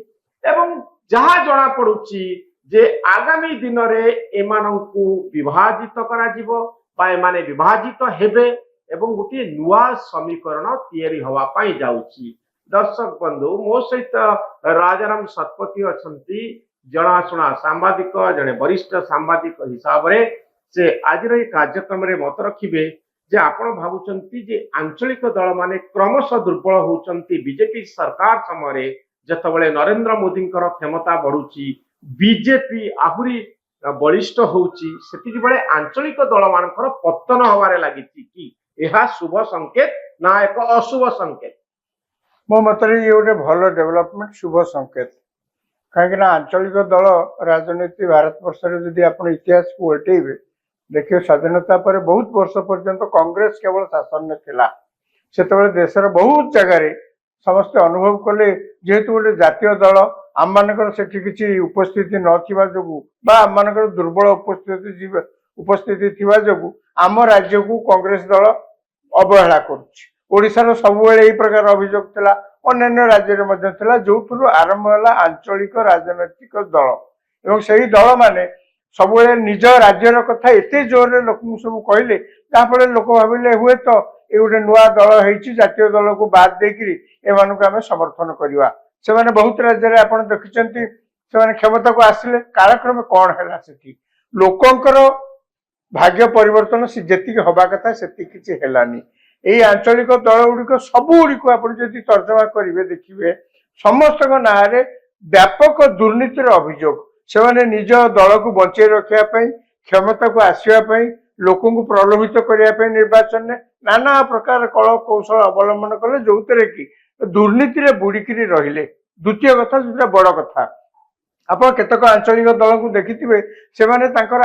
एवं जहा जणा पडुची जे आगामी दिन रे एमानकू विभाजित करा जिवो बा एमाने विभाजित हेबे एवं गोटे नुआ समीकरण तैयारी हवा पाई जाउची। दर्शक बंधु मो सहित राजाराम शतपथी अछंती जनाशुना सांबादिक जने वरिष्ठ सांबादिक हिसाब रे से आज रे कार्यक्रम रे मत रखिबे जे आपण भाबुचंती जे आंचलिक दल माने क्रमशः दुर्बल होचंती। बीजेपी सरकार समय जतबळे नरेंद्र मोदी क्षमता बढ़ुची बीजेपी आहुरी बलिष्ठ होउची सेति बळे आंचलिक दल मानकर पतन हवारे लागिची कि एहा शुभ संकेत ना एक अशुभ संकेत। मो मतरे ये गोटे भल डेवलपमेंट शुभ संकेत कहीं आंचलिक दल राजनीति भारत वर्ष जदि आप इतिहास को उल्टेबे देखिए स्वाधीनता पर बहुत वर्ष पर्यंत कांग्रेस केवल शासन में थिला। सेतबेले देशर बहुत जगह समस्त अनुभव कले जेहेतु गोटे जातीय दल आम मानकर सेठी किसी उपस्थिति नथिबा जोगु बा आम मानकर दुर्बल उपस्थिति थिबा जोगु आम राज्य को कांग्रेस दल अवहेला करुछि। ओडिशार सबुबेले एई प्रकार अभियोग थिला, अन्य राज्य रे मध्य थिला, जोथुरु आरंभ होला आंचलिक राजनैतिक दल एवं सही दल माने सबुबेले निज राज्यर कथा एते जोर लोक सब कहले तापर लोक भाविले हुए तो ये गोटे नुआ दल है जातीय दल को बाद देकरी एमानक आम समर्थन करवा। से माने बहुत राज्य रे आपण देखिचंती से माने क्षमता को आसिले कालक्रम कौन है सेठी लोकंकर भाग्य परिवर्तन से जेतिक हवा कथा सेति किछि हेलानी। एई आंचलिक दल गुड़िक सबु गुड़िक आपण जदि तर्जमा करिवे देखिवे समस्त नारे व्यापक दुर्नीतिर अभियोग से माने निज दल को बंचे रखिया पई क्षमता को आसिया पई लोक प्रलोभित करने निर्वाचन में नाना प्रकार कल कौशल अवलंबन कले जो कि दुर्नीति बुड़िकी रहिले। द्वितीय कथा जो बड़ कथा आप केतक आंचलिक दल को देखिथे से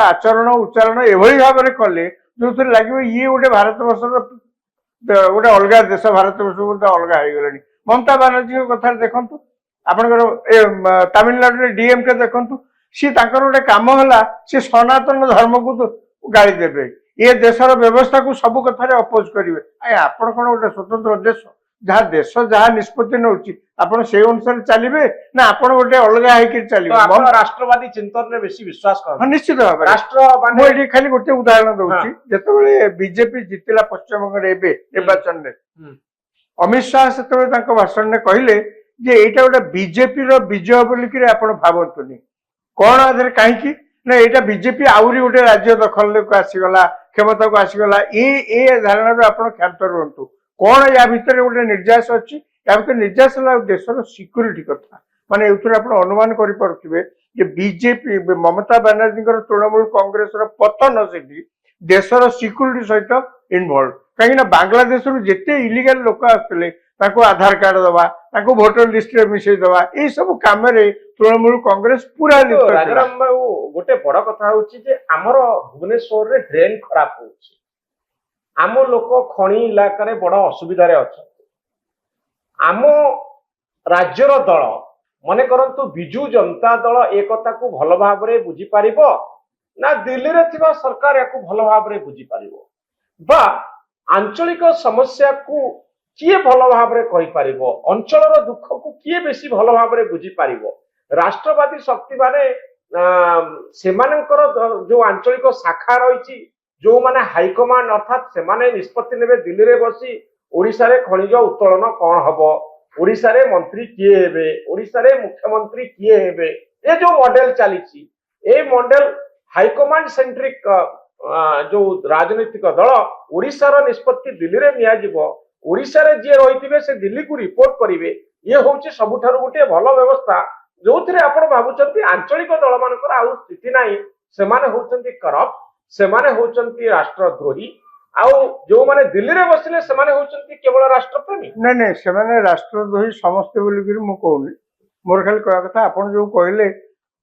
आचरण उच्चारण एभली भाव में कले जो लगे ये गोटे भारत वर्ष गोटे अलग देश भारत वर्ष गोटे अलग हो गलानी। ममता बानार्जी कथा देखु आपंकर तमिलनाडु डीएमके देखु सी गोटे कम है सी सनातन धर्म को गाड़ी देवे ये देशर व्यवस्था को सब कथार अपोज करेंगे। आपण कौन गोटे स्वतंत्र देश जहाँ देश जहाँ निष्पत्ति नौ से अनुसार चलिए ना आपण गोटे अलग चलिए राष्ट्रवादी चिंतन में बेसी विश्वास कर। हाँ निश्चित भाव राष्ट्र खाली गोटे उदाहरण दूसरी जो बीजेपी जितला पश्चिम बंग निर्वाचन में अमित शाह से भाषण में कहले जे एटा गोटे बीजेपी विजय बोलिक भावतुनि कौन आधार कहीं ना यहाँ बीजेपी आहरी गोटे राज्य दखल को आसीगला क्षमता को आसीगला ये धारणा आप क्षांत रुहतु कौन या भितर गोटे निर्यास अच्छी या भर निर्यास है देशर सिक्यूरीटी कथा माने आप अनुमान करें बीजेपी ममता बानार्जी तृणमूल कांग्रेस पतन से देशर सिक्यूरीटी सहित इनवल्व कहीं बांग्लादेश जिते इलिगाल लोक आसते आधार कार्ड दवा भोटर लिस्ट में मिसई दवा ये सब कम तृणमूल कांग्रेस पूरा राजाराम बाबू गोटे बड़ कथा आमर भुवनेश्वर रे ड्रेन खराब होउछि आम लोक खणी इलाका रे बड़ असुविधा रे अच्छा आम राज्यर दल मने करंतु बिजू जनता दल एक कथा को भल भाव रे बुझी पारिबो ना दिल्ली रे थिबा सरकार याकू भल भाव रे बुझी पारिबो बा आंचलिक समस्या को किए भल भाव रे कहि पारिबो अंचलर दुख को किए बेसी भल भाव रे बुझी पारिबो। राष्ट्रवादी शक्ति माने सेमानकर जो आंचलिक शाखा रही जो माने हाईकमांड अर्थात सेमाने निष्पत्ति नेबे दिल्ली रे बसी ओडिशा रे खनिज उत्तोलन कौन हबो ओडिशा रे मंत्री किए हेबे ओडिशा रे मुख्यमंत्री किए हेबे ये जो मॉडल चली ए मॉडल हाईकमांड सेंट्रिक जो राजनीतिक दल ओडिशा रो निष्पत्ति दिल्ली रे निया जिवो ओडिशा रे जे रहिथिबे से दिल्ली को रिपोर्ट करिवे ये होउची सबुठारु गोटे भल व्यवस्था जो आपण भावुंट आंचलिक दल मानकर आउ स्थिति नाही सेमाने होउचंती करप्ट सेमाने होउचंती राष्ट्रद्रोही आउ जो माने दिल्ली रे बसिले सेमाने होउचंती केवल राष्ट्रप्रेमी नहीं नहीं सेमाने राष्ट्रद्रोही समस्त बोलिक मु कहूनी मोर खाली कह कथा आपण जो कहले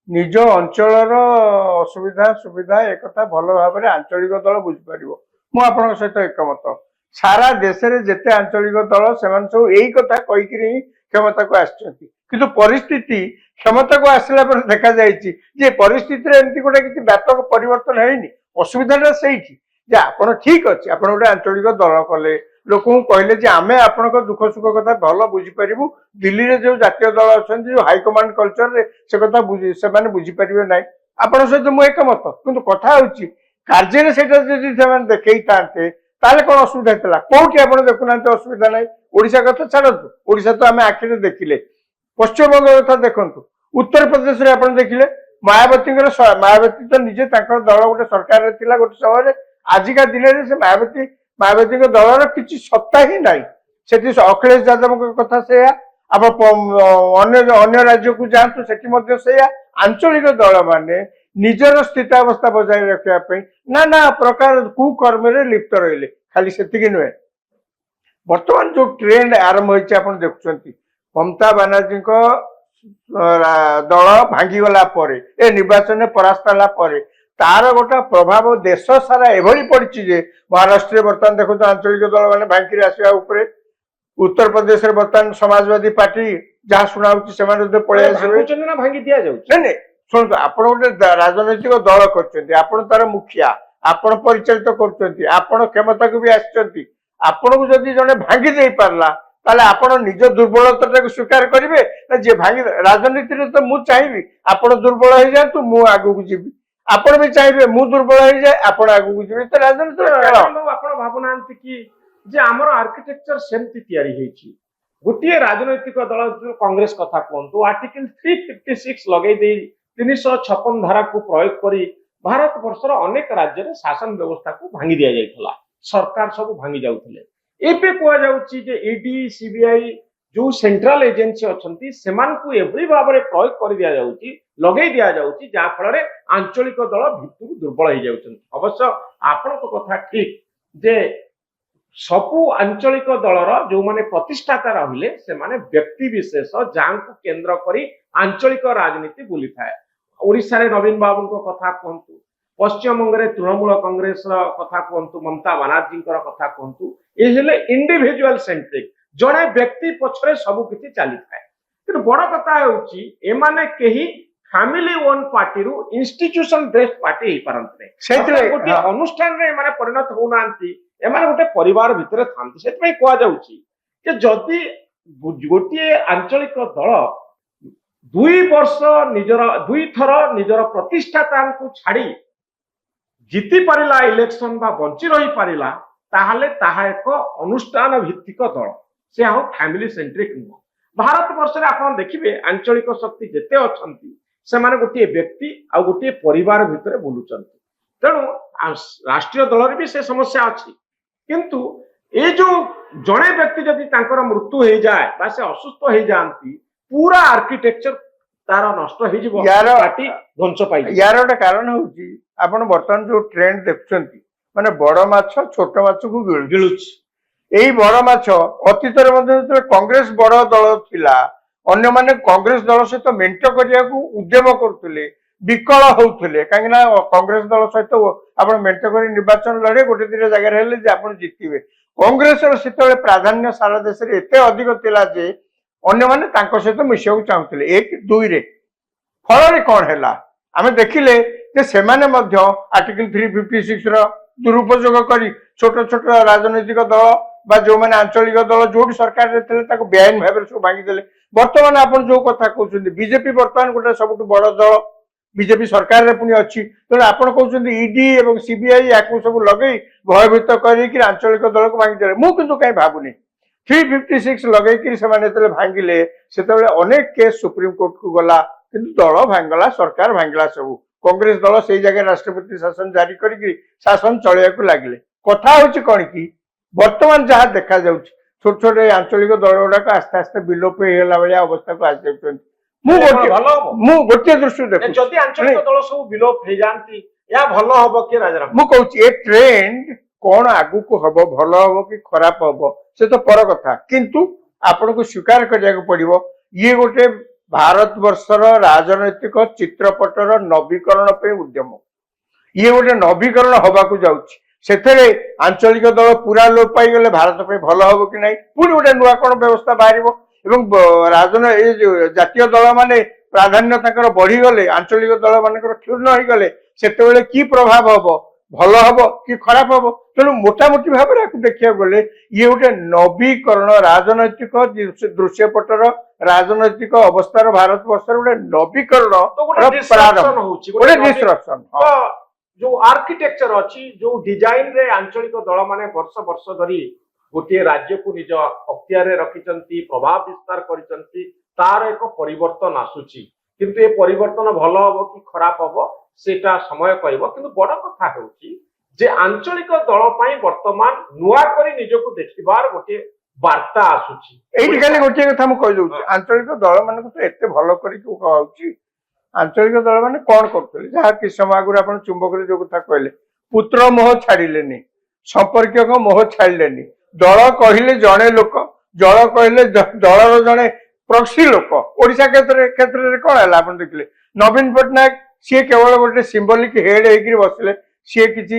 निज अंचलर असुविधा सुविधा एक भल भाव में आंचलिक दल बुझीपर मु आपण सहित एकमत सारा देश में जिते आंचलिक दल से सब यही कथा कहीकि क्षमता को आसछंती किंतु परिस्थिति क्षमता को आसला पर देखा जाए परिस्थिति एमती गोटे किसी व्यापक परिवर्तन है असुविधा से आपड़ ठीक अच्छे आप गोटे आंचलिक दल कले लोक कहले आम आपण दुख सुख कथा भल बुझीपर दिल्ली में जो जातीय दल अच्छा जो हाईकमांड कल्चर से कथा से बुझीपर ना आपण सहित मुझे एकमत किंतु कथा हूँ कार्य से देखई था ताले कौन असुविधा था कौटी आप देखुना असुविधा ना ओडिशा कथा छाड़ू ओडिशा तो आम आखिरे देखिले पश्चिम बंग कथा देखु उत्तर प्रदेश में आप देखिले मायावती मायावती तो निजे दल गोटे सरकार गोटे समय आजिका दिन में मायावती दलर किसी सत्ता ही ना से अखिलेश यादव कथा से आप अन्य राज्य को जातु से आंचलिक दल माने निजर स्थितावस्था बजाय रखापी नाना प्रकार कुकर्म लिप्त रहिले खाली से नुहे बर्तमान जो ट्रेंड आरंभ होती आप देखुं ममता बानार्जी दल भांगीगला ए निर्वाचन में परास्त है तार गोटे प्रभाव देश सारा एभली पड़ी जे महाराष्ट्र बर्तमान देखो आंचलिक दल मैंने भांगी आसवा उत्तर प्रदेश में बर्तमान समाजवादी पार्टी ଯାହା ଶୁଣା ହଉଛି ସେମାନେ ଯଦି ପଳେଇ ଆସିବେ ଭାଙ୍ଗୁଛନ୍ତି ନା ଭାଙ୍ଗି ଦିଆଯାଉଛି? ନାଇଁ ନାଇଁ ଶୁଣନ୍ତୁ, ଆପଣ ଗୋଟେ ରାଜନୈତିକ ଦଳ କରିଛନ୍ତି, ଆପଣ ତାର ମୁଖିଆ, ଆପଣ ପରିଚାଳିତ କରୁଛନ୍ତି, ଆପଣ କ୍ଷମତାକୁ ବି ଆସିଛନ୍ତି। ଆପଣଙ୍କୁ ଯଦି ଜଣେ ଭାଙ୍ଗି ଦେଇ ପାରିଲା ତାହେଲେ ଆପଣ ନିଜ ଦୁର୍ବଳତାଟାକୁ ସ୍ୱୀକାର କରିବେ ନା ଯିଏ ଭାଙ୍ଗି ରାଜନୀତିରେ ତ ମୁଁ ଚାହିଁବି ଆପଣ ଦୁର୍ବଳ ହେଇଯାଆନ୍ତୁ, ମୁଁ ଆଗକୁ ଯିବି। ଆପଣ ବି ଚାହିଁବେ ମୁଁ ଦୁର୍ବଳ ହେଇଯାଏ, ଆପଣ ଆଗକୁ ଯିବେ। ତ ରାଜନୀତିର ଖେଳ। ଆପଣ ଭାବୁନାହାନ୍ତି କି ଯେ ଆମର ଆର୍କିଟେକ୍ଚର ସେମିତି ତିଆରି ହେଇଛି, ଗୋଟିଏ ରାଜନୈତିକ ଦଳ କଂଗ୍ରେସ କଥା କୁହନ୍ତୁ, ଆର୍ଟିକଲ 356 ଲଗେଇ ଦେଇ 356 ଧାରାକୁ ପ୍ରୟୋଗ କରି ଭାରତ ବର୍ଷର ଅନେକ ରାଜ୍ୟରେ ଶାସନ ବ୍ୟବସ୍ଥାକୁ ଭାଙ୍ଗି ଦିଆଯାଇଥିଲା, ସରକାର ସବୁ ଭାଙ୍ଗି ଯାଉଥିଲେ। ଏବେ କୁହାଯାଉଛି ଯେ ଇଡି ସିବିଆଇ ଯୋଉ ସେଣ୍ଟ୍ରାଲ ଏଜେନ୍ସି ଅଛନ୍ତି ସେମାନଙ୍କୁ ଏଭଳି ଭାବରେ ପ୍ରୟୋଗ କରି ଦିଆଯାଉଛି, ଲଗେଇ ଦିଆଯାଉଛି, ଯାହା ଫଳରେ ଆଞ୍ଚଳିକ ଦଳ ଭିତରୁ ଦୁର୍ବଳ ହେଇଯାଉଛନ୍ତି। ଅବଶ୍ୟ ଆପଣଙ୍କ କଥା ଠିକ ଯେ ସବୁ ଆଞ୍ଚଳିକ ଦଳର ଯୋଉମାନେ ପ୍ରତିଷ୍ଠାତା ରହିଲେ ସେମାନେ ବ୍ୟକ୍ତି ବିଶେଷ ଯାହାଙ୍କୁ କେନ୍ଦ୍ର କରି ଆଞ୍ଚଳିକ ରାଜନୀତି ବୁଲିଥାଏ। ଓଡ଼ିଶାରେ ନବୀନ ବାବୁଙ୍କ କଥା କୁହନ୍ତୁ, ପଶ୍ଚିମବଙ୍ଗରେ ତୃଣମୂଳ କଂଗ୍ରେସର କଥା କୁହନ୍ତୁ, ମମତା ବାନାର୍ଜୀଙ୍କର କଥା କୁହନ୍ତୁ, ଏ ହେଲେ ଇଣ୍ଡିଭିଜୁଆଲ ସେଣ୍ଟ୍ରିକ, ଜଣେ ବ୍ୟକ୍ତି ପଛରେ ସବୁ କିଛି ଚାଲିଥାଏ। କିନ୍ତୁ ବଡ କଥା ହେଉଛି ଏମାନେ କେହି ଫ୍ୟାମିଲି ଓନ୍ ପାର୍ଟିରୁ ଇନଷ୍ଟିଟ୍ୟୁସନ ବେସ୍ଡ ପାର୍ଟି ହେଇପାରନ୍ତି ନାହିଁ। ଗୋଟିଏ ଅନୁଷ୍ଠାନରେ ଏମାନେ ପରିଣତ ହଉନାହାନ୍ତି, ଏମାନେ ଗୋଟେ ପରିବାର ଭିତରେ ଥାନ୍ତି। ସେଥିପାଇଁ କୁହାଯାଉଛି ଯେ ଯଦି ଗୋଟିଏ ଆଞ୍ଚଳିକ ଦଳ 2 ବର୍ଷ ଦୁଇ ଥର ନିଜର ପ୍ରତିଷ୍ଠାତାଙ୍କୁ ଛାଡି ଜିତି ପାରିଲା ଇଲେକ୍ସନ ବା ବଞ୍ଚି ରହି ପାରିଲା, ତାହେଲେ ତାହା ଏକ ଅନୁଷ୍ଠାନ ଭିତ୍ତିକ ଦଳ, ସେ ଆଉ ଫ୍ୟାମିଲି ସେଣ୍ଟ୍ରିକ ନୁହଁ। ଭାରତ ବର୍ଷରେ ଆପଣ ଦେଖିବେ ଆଞ୍ଚଳିକ ଶକ୍ତି ଯେତେ ଅଛନ୍ତି ସେମାନେ ଗୋଟିଏ ବ୍ୟକ୍ତି ଆଉ ଗୋଟିଏ ପରିବାର ଭିତରେ ବୁଲୁଛନ୍ତି। ତେଣୁ ରାଷ୍ଟ୍ରୀୟ ଦଳରେ ବି ସେ ସମସ୍ୟା ଅଛି। କିନ୍ତୁ ଏ ଯୋଉ ଜଣେ ବ୍ୟକ୍ତି ଯଦି ତାଙ୍କର ମୃତ୍ୟୁ ହେଇଯାଏ ବା ସେ ଅସୁସ୍ଥ ହେଇଯାଆନ୍ତି, ପୁରା ଆର୍କିଟେକ୍ଚର ତାର ନଷ୍ଟ ହେଇଯିବ, ପାର୍ଟି ଧ୍ୱଂସ ପାଇଯିବ। ୟାର ଗୋଟେ କାରଣ ହଉଛି ଆପଣ ବର୍ତ୍ତମାନ ଯୋଉ ଟ୍ରେଣ୍ଡ ଦେଖୁଛନ୍ତି, ମାନେ ବଡ ମାଛ ଛୋଟ ମାଛକୁ ଗିଳୁଛି। ଏଇ ବଡ ମାଛ ଅତୀତରେ ମଧ୍ୟ ଯେତେବେଳେ କଂଗ୍ରେସ ବଡ ଦଳ ଥିଲା, ଅନ୍ୟମାନେ କଂଗ୍ରେସ ଦଳ ସହିତ ମେଣ୍ଟ କରିବାକୁ ଉଦ୍ୟମ କରୁଥିଲେ, ବିକଳ ହଉଥିଲେ, କାହିଁକି ନା କଂଗ୍ରେସ ଦଳ ସହିତ ଆପଣ ମେଣ୍ଟ କରି ନିର୍ବାଚନ ଲଢେ, ଗୋଟେ ଦିଟା ଜାଗାରେ ହେଲେ ଯେ ଆପଣ ଜିତିବେ। କଂଗ୍ରେସର ସେତେବେଳେ ପ୍ରାଧାନ୍ୟ ସାରା ଦେଶରେ ଏତେ ଅଧିକ ଥିଲା ଯେ ଅନ୍ୟମାନେ ତାଙ୍କ ସହିତ ମିଶିବାକୁ ଚାହୁଁଥିଲେ। 1 2ରେ ଫଳରେ କଣ ହେଲା ଆମେ ଦେଖିଲେ ଯେ ସେମାନେ ମଧ୍ୟ ଆର୍ଟିକଲ 356 ର ଦୁରୁପଯୋଗ କରି ଛୋଟ ଛୋଟ ରାଜନୈତିକ ଦଳ ବା ଯୋଉମାନେ ଆଞ୍ଚଳିକ ଦଳ ଯୋଉଠି ସରକାରରେ ଥିଲେ ତାକୁ ବେଆଇନ ଭାବରେ ସବୁ ଭାଙ୍ଗିଦେଲେ। ବର୍ତ୍ତମାନ ଆପଣ ଯୋଉ କଥା କହୁଛନ୍ତି, ବିଜେପି ବର୍ତ୍ତମାନ ଗୋଟେ ସବୁଠୁ ବଡ ଦଳ, ବିଜେପି ସରକାରରେ ପୁଣି ଅଛି। ତେଣୁ ଆପଣ କହୁଛନ୍ତି ଇଡି ଏବଂ ସିବିଆଇ ୟାକୁ ସବୁ ଲଗେଇ ଭୟଭୀତ କରିକି ଆଞ୍ଚଳିକ ଦଳକୁ ଭାଙ୍ଗିଦେଲେ। ମୁଁ କିନ୍ତୁ କାହିଁ ଭାବୁନି 356 ଲଗେଇକି ସେମାନେ ଯେତେବେଳେ ଭାଙ୍ଗିଲେ ସେତେବେଳେ ଅନେକ କେସ୍ ସୁପ୍ରିମକୋର୍ଟକୁ ଗଲା, କିନ୍ତୁ ଦଳ ଭାଙ୍ଗିଲା, ସରକାର ଭାଙ୍ଗିଲା ସବୁ। କଂଗ୍ରେସ ଦଳ ସେଇ ଜାଗାରେ ରାଷ୍ଟ୍ରପତି ଶାସନ ଜାରି କରିକି ଶାସନ ଚଳେଇବାକୁ ଲାଗିଲେ। କଥା ହଉଛି କଣ କି ବର୍ତ୍ତମାନ ଯାହା ଦେଖାଯାଉଛି ଛୋଟ ଛୋଟ ଏଇ ଆଞ୍ଚଳିକ ଦଳ ଗୁଡାକ ଆସ୍ତେ ଆସ୍ତେ ବିଲୋପ ହେଇଗଲା ଭଳିଆ ଅବସ୍ଥାକୁ ଆସିଯାଉଛନ୍ତି। ମୁଁ ଗୋଟିଏ ଦୃଷ୍ଟିରୁ ଦେଖୁଛି, ଯଦି ଆଞ୍ଚଳିକ ଦଳ ସବୁ ବିଲୋପ ହେଇଯାଆନ୍ତି ଏହା ଭଲ ହବ କି ରାଜାରାମ? ମୁଁ କହୁଛି ଏ ଟ୍ରେଣ୍ଡ କଣ ଆଗକୁ ହବ, ଭଲ ହବ କି ଖରାପ ହବ ସେ ତ ପର କଥା, କିନ୍ତୁ ଆପଣଙ୍କୁ ସ୍ୱୀକାର କରିବାକୁ ପଡିବ ଇଏ ଗୋଟେ ଭାରତ ବର୍ଷର ରାଜନୈତିକ ଚିତ୍ରପଟର ନବୀକରଣ ପାଇଁ ଉଦ୍ୟମ। ଇଏ ଗୋଟେ ନବୀକରଣ ହବାକୁ ଯାଉଛି। ସେଥିରେ ଆଞ୍ଚଳିକ ଦଳ ପୁରା ଲୋପ ପାଇଗଲେ ଭାରତ ପାଇଁ ଭଲ ହବ କି ନାହିଁ, ପୁଣି ଗୋଟେ ନୂଆ କଣ ବ୍ୟବସ୍ଥା ବାହାରିବ ଏବଂ ଜାତୀୟ ଦଳ ମାନେ ପ୍ରାଧାନ୍ୟ ତାଙ୍କର ବଢିଗଲେ, ଆଞ୍ଚଳିକ ଦଳ ମାନଙ୍କର କ୍ଷୁର୍ଣ୍ଣ ହେଇଗଲେ, ସେତେବେଳେ କି ପ୍ରଭାବ ହବ, ଭଲ ହବ କି ଖରାପ ହବ। ତେଣୁ ମୋଟାମୋଟି ଭାବରେ ଆକୁ ଦେଖିବାକୁ ଗଲେ ଇଏ ଗୋଟେ ନବୀକରଣ, ରାଜନୈତିକ ଦୃଶ୍ୟପଟର ରାଜନୈତିକ ଅବସ୍ଥାର ଭାରତ ବର୍ଷର ଗୋଟେ ନବୀକରଣ, ଗୋଟେ ଡିସରପ୍ସନ। ଯୋଉ ଆର୍କିଟେକ୍ଚର ଅଛି, ଯୋଉ ଡିଜାଇନ ରେ ଆଞ୍ଚଳିକ ଦଳ ମାନେ ବର୍ଷ ବର୍ଷ ଧରି ଗୋଟିଏ ରାଜ୍ୟକୁ ନିଜ ଅକ୍ତିଆରରେ ରଖିଛନ୍ତି, ପ୍ରଭାବ ବିସ୍ତାର କରିଛନ୍ତି, ତାର ଏକ ପରିବର୍ତ୍ତନ ଆସୁଛି। କିନ୍ତୁ ଏ ପରିବର୍ତ୍ତନ ଭଲ ହବ କି ଖରାପ ହବ ସେଟା ସମୟ କହିବ। କିନ୍ତୁ ବଡ କଥା ହେଉଛି ଯେ ଆଞ୍ଚଳିକ ଦଳ ପାଇଁ ବର୍ତ୍ତମାନ ନୂଆ କରି ନିଜକୁ ଦେଖିବାର ଗୋଟିଏ ବାର୍ତ୍ତା ଆସୁଛି। ଏଇଠି ଖାଲି ଗୋଟିଏ କଥା ମୁଁ କହିଦଉଛି, ଆଞ୍ଚଳିକ ଦଳ ମାନଙ୍କୁ ତ ଏତେ ଭଲ କରିକି କୁହାଯାଉଛି। ଆଞ୍ଚଳିକ ଦଳ ମାନେ କଣ କରୁଥିଲେ, ଯାହା କିଛି ସମୟ ଆଗରୁ ଆପଣ ଚୁମ୍ବକରେ ଯୋଉ କଥା କହିଲେ, ପୁତ୍ର ମୋହ ଛାଡିଲେନି, ସମ୍ପର୍କୀୟଙ୍କ ମୋହ ଛାଡିଲେନି। ଦଳ କହିଲେ ଜଣେ ଲୋକ, ଦଳ କହିଲେ ଦଳର ଜଣେ ପ୍ରକ୍ସି ଲୋକ। ଓଡିଶା କ୍ଷେତ୍ରରେ କଣ ହେଲା ଆପଣ ଦେଖିଲେ, ନବୀନ ପଟ୍ଟନାୟକ ସିଏ କେବଳ ଗୋଟେ ସିମ୍ବଲିକ ହେଡ ହେଇକିରି ବସିଲେ, ସିଏ କିଛି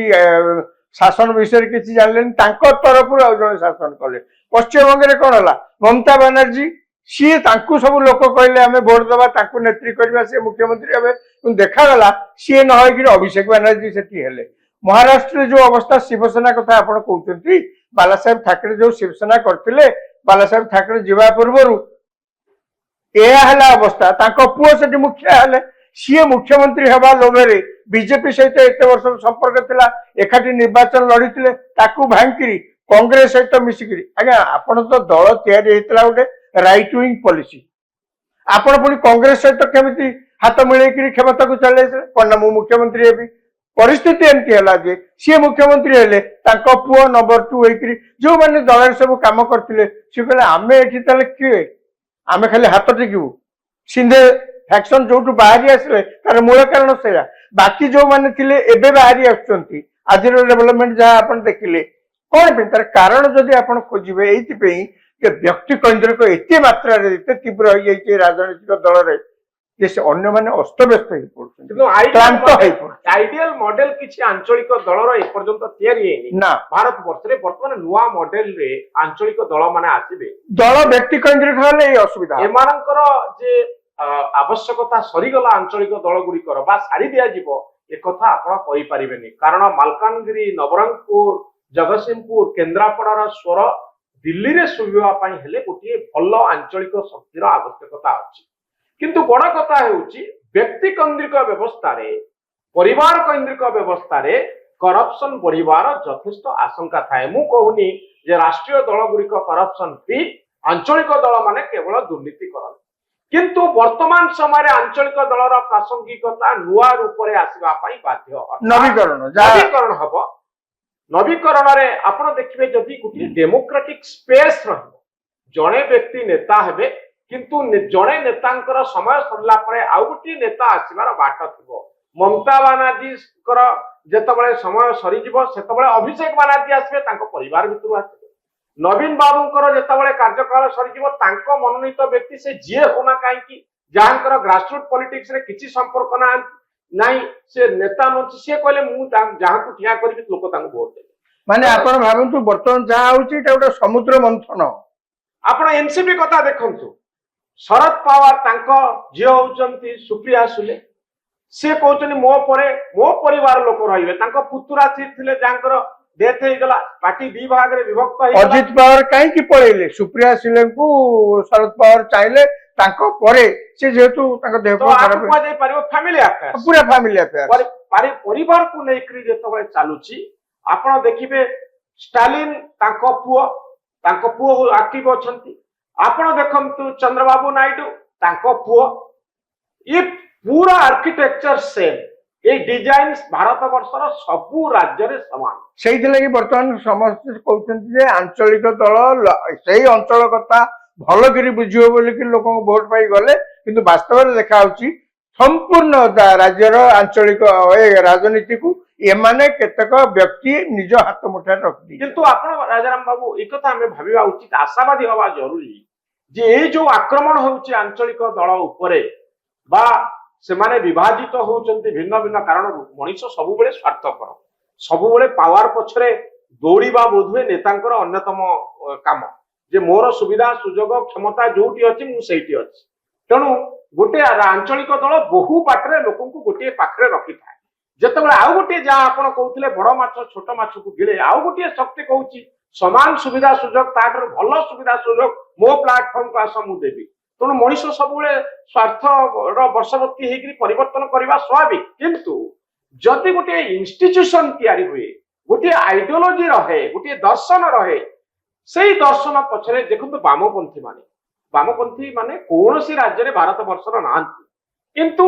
ଶାସନ ବିଷୟରେ କିଛି ଜାଣିଲେନି, ତାଙ୍କ ତରଫରୁ ଆଉ ଜଣେ ଶାସନ କଲେ। ପଶ୍ଚିମବଙ୍ଗରେ କଣ ହେଲା, ମମତା ବାନାର୍ଜୀ ସିଏ ତାଙ୍କୁ ସବୁ ଲୋକ କହିଲେ ଆମେ ଭୋଟ ଦେବା ତାଙ୍କୁ ନେତ୍ରୀ କରିବା ସିଏ ମୁଖ୍ୟମନ୍ତ୍ରୀ ହେବେ କିନ୍ତୁ ଦେଖାଗଲା ସିଏ ନ ହେଇକିରି ଅଭିଷେକ ବାନାର୍ଜୀ ସେଠି ହେଲେ। ମହାରାଷ୍ଟ୍ରରେ ଯୋଉ ଅବସ୍ଥା ଶିବସେନା କଥା ଆପଣ କହୁଛନ୍ତି, ବାଲାସାହେବ ଠାକରେ ଯୋଉ ଶିବସେନା କରିଥିଲେ, ବାଲାସାହେବ ଠାକରେ ଯିବା ପୂର୍ବରୁ ଏହା ହେଲା ଅବସ୍ଥା। ତାଙ୍କ ପୁଅ ସେଠି ମୁଖିଆ ହେଲେ, ସିଏ ମୁଖ୍ୟମନ୍ତ୍ରୀ ହେବା ଲୋଭରେ ବିଜେପି ସହିତ ଏତେ ବର୍ଷ ସମ୍ପର୍କ ଥିଲା, ଏକାଠି ନିର୍ବାଚନ ଲଢିଥିଲେ, ତାକୁ ଭାଙ୍ଗିକିରି କଂଗ୍ରେସ ସହିତ ମିଶିକିରି ଆଜ୍ଞା ଆପଣ ତ ଦଳ ତିଆରି ହେଇଥିଲା ଗୋଟେ ରାଇଟ ୱିଙ୍ଗ ପଲିସି, ଆପଣ ପୁଣି କଂଗ୍ରେସ ସହିତ କେମିତି ହାତ ମିଳେଇକିରି କ୍ଷମତାକୁ ଚଲେଇଥିଲେ କଣ ନା ମୁଁ ମୁଖ୍ୟମନ୍ତ୍ରୀ ହେବି। ପରିସ୍ଥିତି ଏମିତି ହେଲା ଯେ ସିଏ ମୁଖ୍ୟମନ୍ତ୍ରୀ ହେଲେ, ତାଙ୍କ ପୁଅ ନମ୍ବର 2 ହେଇକିରି ଯୋଉମାନେ ଦଳରେ ସବୁ କାମ କରିଥିଲେ ସିଏ କହିଲେ ଆମେ ଏଠି ତାହେଲେ କିଏ, ଆମେ ଖାଲି ହାତ ଟେକିବୁ। ସିନ୍ଧେ ଫ୍ୟାକ୍ସନ ଯୋଉଠୁ ବାହାରି ଆସିଲେ ତାର ମୂଳ କାରଣ ସେଇଆ। ବାକି ଯୋଉମାନେ ଥିଲେ ଏବେ ବାହାରି ଆସୁଛନ୍ତି, ଆଜିର ଡେଭଲପମେଣ୍ଟ ଯାହା ଆପଣ ଦେଖିଲେ କଣ ପାଇଁ, ତାର କାରଣ ଯଦି ଆପଣ ଖୋଜିବେ ଏଇଥିପାଇଁ ଯେ ବ୍ୟକ୍ତି କୈନ୍ଦ୍ରିକ ଏତେ ମାତ୍ରାରେ ଏତେ ତୀବ୍ର ହେଇଯାଇଛି ରାଜନୈତିକ ଦଳରେ ଯେ ସେ ଅନ୍ୟମାନେ ଅସ୍ତବ୍ୟସ୍ତ ହେଇପଡୁଛନ୍ତି, କ୍ଳାନ୍ତ ହେଇପଡୁଛନ୍ତି। ଆଇଡିଆଲ ମଡେଲ କିଛି ଆଞ୍ଚଳିକ ଦଳର ଏପର୍ଯ୍ୟନ୍ତ ତିଆରି ହେଇନି ନା ଭାରତ ବର୍ଷରେ। ବର୍ତ୍ତମାନ ନୂଆ ମଡେଲରେ ଆଞ୍ଚଳିକ ଦଳ ମାନେ ଆସିବେ, ଦଳ ବ୍ୟକ୍ତି କୈନ୍ଦ୍ରିକ ହେଲେ ଏଇ ଅସୁବିଧା। ଏମାନଙ୍କର ଯେ ଆବଶ୍ୟକତା ସରିଗଲା ଆଞ୍ଚଳିକ ଦଳ ଗୁଡିକର ବା ସାରି ଦିଆଯିବ ଏକଥା ଆପଣ କହିପାରିବେନି। କାରଣ ମାଲକାନଗିରି, ନବରଙ୍ଗପୁର, ଜଗତସିଂହପୁର, କେନ୍ଦ୍ରାପଡାର ସ୍ୱର ଦିଲ୍ଲୀରେ ଶୁଭିବା ପାଇଁ ହେଲେ ଗୋଟିଏ ଭଲ ଆଞ୍ଚଳିକ ଶକ୍ତିର ଆବଶ୍ୟକତା ଅଛି। କିନ୍ତୁ ବଡ କଥା ହେଉଛି ବ୍ୟକ୍ତି କୈନ୍ଦ୍ରିକ ବ୍ୟବସ୍ଥାରେ, ପରିବାର କୈନ୍ଦ୍ରିକ ବ୍ୟବସ୍ଥାରେ କରପ୍ସନ ବଢିବାର ଯଥେଷ୍ଟ ଆଶଙ୍କା ଥାଏ। ମୁଁ କହୁନି ଯେ ରାଷ୍ଟ୍ରୀୟ ଦଳ ଗୁଡିକ କରପ୍ସନ ଫ୍ରି, ଆଞ୍ଚଳିକ ଦଳ ମାନେ କେବଳ ଦୁର୍ନୀତି କରନ୍ତି, କିନ୍ତୁ ବର୍ତ୍ତମାନ ସମୟରେ ଆଞ୍ଚଳିକ ଦଳର ପ୍ରାସଙ୍ଗିକତା ନୂଆ ରୂପରେ ଆସିବା ପାଇଁ ବାଧ୍ୟ। ନବୀକରଣ ହବ। ନବୀକରଣରେ ଆପଣ ଦେଖିବେ ଯଦି ଗୋଟିଏ ଡେମୋକ୍ରାଟିକ ସ୍ପେସ ରହିବ, ଜଣେ ବ୍ୟକ୍ତି ନେତା ହେବେ କିନ୍ତୁ ଜଣେ ନେତାଙ୍କର ସମୟ ସରିଲା ପରେ ଆଉ ଗୋଟିଏ ନେତା ଆସିବାର ବାଟ ଥିବ। ମମତା ବାନାର୍ଜୀଙ୍କର ଯେତେବେଳେ ସମୟ ସରିଯିବ ସେତେବେଳେ ଅଭିଷେକ ବାନାର୍ଜୀ ଆସିବେ, ତାଙ୍କ ପରିବାର ଭିତରୁ ଆସିବେ। ନବୀନ ବାବୁଙ୍କର ଯେତେବେଳେ କାର୍ଯ୍ୟକାଳ ସରିଯିବ ତାଙ୍କ ମନୋନୀତ ବ୍ୟକ୍ତି ସେ ଯିଏ ହଉନା କାହିଁକି, ଯାହାଙ୍କର ଗ୍ରାସରୁଟ୍ ପଲିଟିକ୍ସ ରେ କିଛି ସମ୍ପର୍କ ନାହିଁ, ସେ ନେତା ନୁହନ୍ତି, ସିଏ କହିଲେ ମୁଁ ଯାହାକୁ ଠିଆ କରିବି ଲୋକ ତାଙ୍କୁ ଭୋଟ ଦେବେ। ମାନେ ଆପଣ ଭାବନ୍ତୁ ବର୍ତ୍ତମାନ ଯାହା ହଉଛି ଏଟା ଗୋଟେ ସମୁଦ୍ର ମନ୍ଥନ। ଆପଣ ଏନସିପି କଥା ଦେଖନ୍ତୁ, ଶରଦ ପାୱାର ତାଙ୍କ ଝିଅ ହଉଛନ୍ତି ସୁପ୍ରିୟା ସୁଲେ, ସିଏ କହୁଛନ୍ତି ମୋ ପରେ ମୋ ପରିବାର ଲୋକ ରହିବେ। ତାଙ୍କ ପୁତୁରା ଥିଲେ ଯାହାଙ୍କର ଡେଥ ହେଇଗଲା, ପାର୍ଟି ଦି ଭାଗରେ ବିଭକ୍ତ ହେଇଗଲା। ଅଜିତ ପାୱାର କାହିଁକି ପଳେଇଲେ, ସୁପ୍ରିୟା ସୁଲେଙ୍କୁ ଶରଦ ପାୱାର ଚାହିଁଲେ, ତାଙ୍କ ପରେ ସେ ଯେହେତୁ ତାଙ୍କ ଦେହ ଖରାପ କୁହାଯାଇ ପାରିବ ଫ୍ୟାମିଲି ଆଫେୟାର, ପୁରା ଫ୍ୟାମିଲି ଆଫେୟାର, ପରିବାରକୁ ନେଇକରି ଯେତେବେଳେ ଚାଲୁଛି ଆପଣ ଦେଖିବେ ଷ୍ଟାଲିନ ତାଙ୍କ ପୁଅ ଆକ୍ଟିଭ ଅଛନ୍ତି। ଆପଣ ଦେଖନ୍ତୁ ଚନ୍ଦ୍ରବାବୁ ନାଇଡୁ ତାଙ୍କ ପୁଅ, ଏ ପୁରା ଆର୍କିଟେକ୍ଚର ସେମ୍, এই ডিজাইন ভারত বর্ষর সবু রাজ্যের সমান। সেইথিলাগি বর্তমান সমস্তে কହୁଛନ୍ତି যে আঞ্চলিক দল সেই অঞ্চল কথা ভাল করে বুঝিব বলিকি লোক ভোট পাই গলে, কিন্তু বাস্তବରେ দেখা হচ্ছে সম্পূর্ণ রাজ্যর আঞ্চলিক রাজনীতি কু এমানে কেতক ব্যক্তি নিজ হাত মুঠায় রখি। কিন্তু আপনার রাজারাম বাবু এই কথা আমি ভাবিবা উচিত, আশাবাদী হওয়া জরুরি যে এই যে আক্রমণ হচ্ছে আঞ্চলিক দল উপরে বা ସେମାନେ ବିଭାଜିତ ହଉଛନ୍ତି ଭିନ୍ନ ଭିନ୍ନ କାରଣରୁ। ମଣିଷ ସବୁବେଳେ ସ୍ୱାର୍ଥପର, ସବୁବେଳେ ପାୱାର ପଛରେ ଦୌଡ଼ିବା ବୋଧହୁଏ ନେତାଙ୍କର ଅନ୍ୟତମ କାମ, ଯେ ମୋର ସୁବିଧା ସୁଯୋଗ କ୍ଷମତା ଯୋଉଠି ଅଛି ମୁଁ ସେଇଠି ଅଛି। ତେଣୁ ଗୋଟେ ଆଞ୍ଚଳିକ ଦଳ ବହୁ ବାଟରେ ଲୋକଙ୍କୁ ଗୋଟିଏ ପାଖରେ ରଖିଥାଏ। ଯେତେବେଳେ ଆଉ ଗୋଟିଏ ଯାହା ଆପଣ କହୁଥିଲେ ବଡ ମାଛ ଛୋଟ ମାଛକୁ ଗିଳେ, ଆଉ ଗୋଟିଏ ଶକ୍ତି କହୁଛି ସମାନ ସୁବିଧା ସୁଯୋଗ, ତାଠାରୁ ଭଲ ସୁବିଧା ସୁଯୋଗ ମୋ ପ୍ଲାଟଫର୍ମକୁ ଆସ ମୁଁ ଦେବି। ତେଣୁ ମଣିଷ ସବୁବେଳେ ସ୍ୱାର୍ଥର ବର୍ଷବର୍ତ୍ତୀ ହେଇକି ପରିବର୍ତ୍ତନ କରିବା ସ୍ୱାଭାବିକ। କିନ୍ତୁ ଯଦି ଗୋଟିଏ ଇନଷ୍ଟିଚ୍ୟୁସନ ତିଆରି ହୁଏ, ଗୋଟିଏ ଆଇଡିଓଲୋଜି ରହେ, ଗୋଟିଏ ଦର୍ଶନ ରହେ, ସେଇ ଦର୍ଶନ ପଛରେ ଦେଖନ୍ତୁ ବାମପନ୍ଥୀ ମାନେ କୌଣସି ରାଜ୍ୟରେ ଭାରତ ବର୍ଷର ନାହାନ୍ତି, କିନ୍ତୁ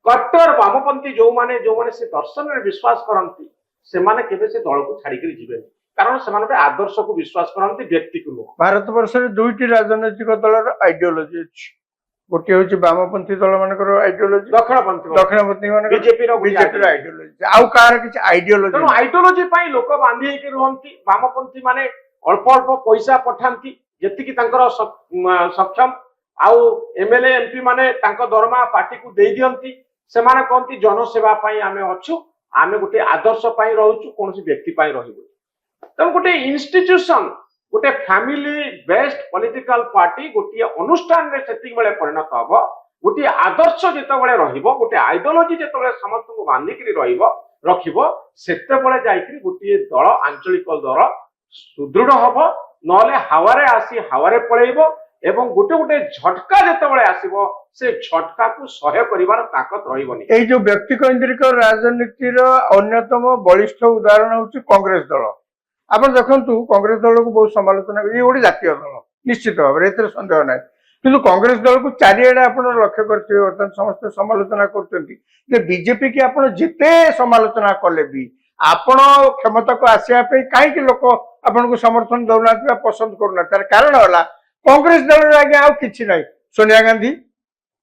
କଟ୍ଟର ବାମପନ୍ଥୀ ଯୋଉମାନେ ସେ ଦର୍ଶନରେ ବିଶ୍ୱାସ କରନ୍ତି ସେମାନେ କେବେ ସେ ଦଳକୁ ଛାଡିକିରି ଯିବେନି, କାରଣ ସେମାନେ ଆଦର୍ଶକୁ ବିଶ୍ୱାସ କରନ୍ତି, ବ୍ୟକ୍ତିକୁ ନୁହଁ। ଭାରତ ବର୍ଷରେ ଦୁଇଟି ରାଜନୈତିକ ଦଳର ଆଇଡିଓଲୋଜି ଅଛି, ଗୋଟିଏ ହଉଛି ବାମପନ୍ଥୀ ଦଳ ମାନଙ୍କର ଆଇଡିଓଲୋଜି, ଦକ୍ଷିଣପନ୍ଥୀ ମାନଙ୍କର ବିଜେପିର ଆଇଡିଓଲୋଜି, ଆଉ କାହାର କିଛି ଆଇଡିଓଲୋଜି। ତେଣୁ ଆଇଡିଓଲୋଜି ପାଇଁ ଲୋକ ବାନ୍ଧି ହେଇକି ରୁହନ୍ତି। ବାମପନ୍ଥୀ ମାନେ ଅଳ୍ପ ଅଳ୍ପ ପଇସା ପଠାନ୍ତି ଯେତିକି ତାଙ୍କର ସକ୍ଷମ, ଆଉ ଏମଏଲଏ ଏମପି ମାନେ ତାଙ୍କ ଦରମା ପାର୍ଟିକୁ ଦେଇ ଦିଅନ୍ତି। ସେମାନେ କହନ୍ତି ଜନସେବା ପାଇଁ ଆମେ ଅଛୁ, ଆମେ ଗୋଟେ ଆଦର୍ଶ ପାଇଁ ରହୁଛୁ, କୌଣସି ବ୍ୟକ୍ତି ପାଇଁ ରହିବୁ। ତେଣୁ ଗୋଟେ ଇନଷ୍ଟିଚ୍ୟୁସନ, गोटे फैमिली बेस्ड पॉलिटिकल पार्टी गोटे अनुष्ठान रे सेतिक बेले परिणत हबो गोटे आदर्श जेतेबेले रहिबो गोटे आइडियोलॉजी जेतेबेले समस्त को बांधिकरी रहिबो रखिबो सेतेबेले जाईकरी गोटे दल आंचलिक दल सुदृढ़ हबो नले हावारे आसी हावारे पळेइबो एवं गोटे गोटे झटका जेतेबेले आसीबो से झटका को सहय करिवार ताकत रहिबोनी। এই যে ব্যক্তি কেন্দ্রিক রাজনীতির অন্যতম বলিষ্ঠ উদাহরণ হচ্ছে কংগ্রেস দল। ଆପଣ ଦେଖନ୍ତୁ କଂଗ୍ରେସ ଦଳକୁ ବହୁତ ସମାଲୋଚନା ଇଏ ଗୋଟେ ଜାତୀୟ ଦଳ ନିଶ୍ଚିତ ଭାବରେ ଏଥିରେ ସନ୍ଦେହ ନାହିଁ, କିନ୍ତୁ କଂଗ୍ରେସ ଦଳକୁ ଚାରିଆଡେ ଆପଣ ଲକ୍ଷ୍ୟ କରିଥିବେ ବର୍ତ୍ତମାନ ସମସ୍ତେ ସମାଲୋଚନା କରୁଛନ୍ତି ଯେ ବିଜେପି କି ଆପଣ ଯେତେ ସମାଲୋଚନା କଲେ ବି ଆପଣ କ୍ଷମତାକୁ ଆସିବା ପାଇଁ କାହିଁକି ଲୋକ ଆପଣଙ୍କୁ ସମର୍ଥନ ଦଉନାହାନ୍ତି ବା ପସନ୍ଦ କରୁନାହାନ୍ତି, ତାର କାରଣ ହେଲା କଂଗ୍ରେସ ଦଳରେ ଆଜ୍ଞା ଆଉ କିଛି ନାହିଁ। ସୋନିଆ ଗାନ୍ଧୀ,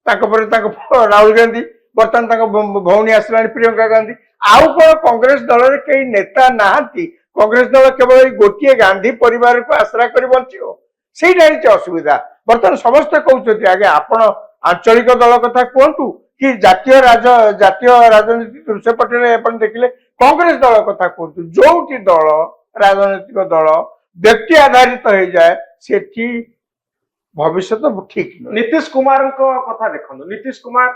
ତାଙ୍କ ପରେ ତାଙ୍କ ରାହୁଲ ଗାନ୍ଧୀ, ବର୍ତ୍ତମାନ ତାଙ୍କ ଭଉଣୀ ଆସିଲାଣି ପ୍ରିୟଙ୍କା ଗାନ୍ଧୀ, ଆଉ କଣ କଂଗ୍ରେସ ଦଳରେ କେହି ନେତା ନାହାନ୍ତି। কংগ্রেস দল কেবল এই গোটিয়ে গান্ধী পরিবারকে আশ্রা করে বঞ্চিব, সেইটা হচ্ছে অসুবিধা। বর্তমান সমস্তে কৌଛନ୍ତି আগে ଆପଣ আঞ্চলিক দল কথা କୁହନ୍ତୁ କି ଜାତୀୟ ରାଜନୀତି ସେପଟରେ ଆପଣ ଦେଖିଲେ କଂଗ୍ରେସ ଦଳ କଥା କୁହନ୍ତୁ, ଯୋଉଠି ଦଳ ରାଜନୈତିକ ଦଳ ବ୍ୟକ୍ତି ଆଧାରିତ ହେଇଯାଏ ସେଠି ଭବିଷ୍ୟତ ଠିକ ନୁହେଁ। नीतीश कुमार कथा देखो नीतीश कुमार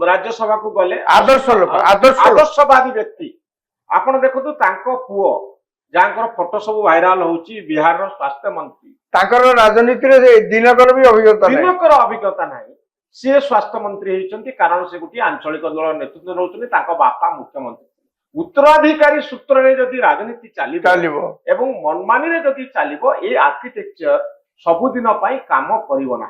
राज्यसभा को गले ଆଦର୍ଶ ଲୋକ आदर्शवादी व्यक्ति आपण देखो तांको पुओ जांकर फोटो सब भाइराल होची बिहार रो स्वास्थ्य मंत्री ତାଙ୍କର ରାଜନୀତିରେ ଦିନକର ବି ଅଭିଜ୍ଞତା ନାହିଁ, दिनकर अभिज्ञता नाही से स्वास्थ्य मंत्री होइचंती कारण से गुटी आंचलिक दल नेतृत्व रहउचंती तांको बापा मुख्यमंत्री उत्तराधिकारी सूत्र रे जदी राजनीति चालिबो एवं मनमानी रे जदी चालिबो ए आर्किटेक्चर सबुदिन पई काम करिवो ना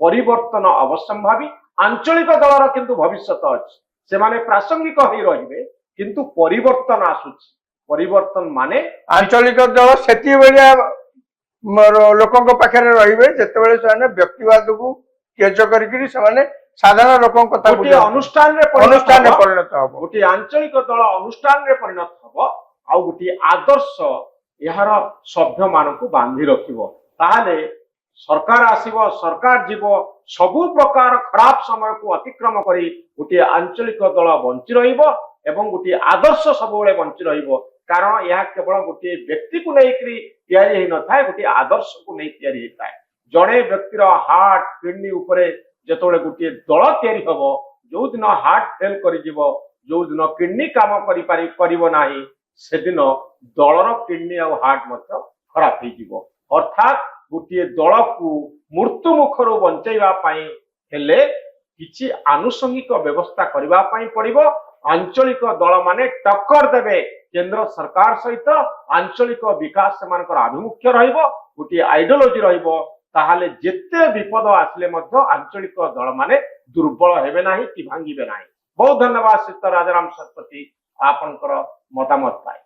परिवर्तन अवश्यंभावी आंचलिक दलर किंतु भविष्यत अछि से माने प्रासंगिक होई रहिबे किंतु परिवर्तन आसुछि परिवर्तन माने ଆଞ୍ଚଳିକ ଦଳ ସେତି ଭଳିଆ ଲୋକଙ୍କ ପାଖରେ ରହିବେ ଯେତେବେଳେ ସେମାନେ ବ୍ୟକ୍ତିବାଦକୁ ତ୍ୟାଜ କରିକି ସେମାନେ ସାଧାରଣ ଲୋକଙ୍କ କଥା गोटे अनुष्ठान रे ପରିଣତ ହବ। गोटे आंचलिक दल अनुष्ठान रे परिणत हबो आ गोटे आदर्श यार सभ्य मानकु बांधी रखिबो ताहाले सरकार आसीबो सरकार जीवो सबु प्रकार खराब समय को अतिक्रम करी गोटे आंचलिक दल बंची रहिबो एवं गोटे आदर्श सबुबेले बंची रहिबो कारण यह केवल गोटे व्यक्ति को लेकरी तैयारी हेई न थाए गोटे आदर्श को नहीं तैयारी हेई थाए जड़े व्यक्तिर हार्ट किडनी उपरे जेतोले गोटे दल तैयारी हबो जो दिन हार्ट फेल करि जीवो जो दिन किडनी काम करिवो नाही से दिन दलर किडनी और हार्ट मत खराब हेई जीवो अर्थात गोटे दल को मृत्यु मुखर बंचाइबा पई हेले किछि आनुषंगिक व्यवस्था करबा पई पड़िबो आंचलिक दल माने टक्कर देबे केंद्र सरकार सहित आंचलिक विकास सेमानकर आभिमुख्य रहिबो गोटे आइडियोलॉजी रहिबो ताहाले जेते विपद आसले मध्य आंचलिक दल माने दुर्बल हेबे नाही कि भांगिबे नाही। बहुत धन्यवाद श्री राजाराम शतपथी आपनकर मतामत पाई।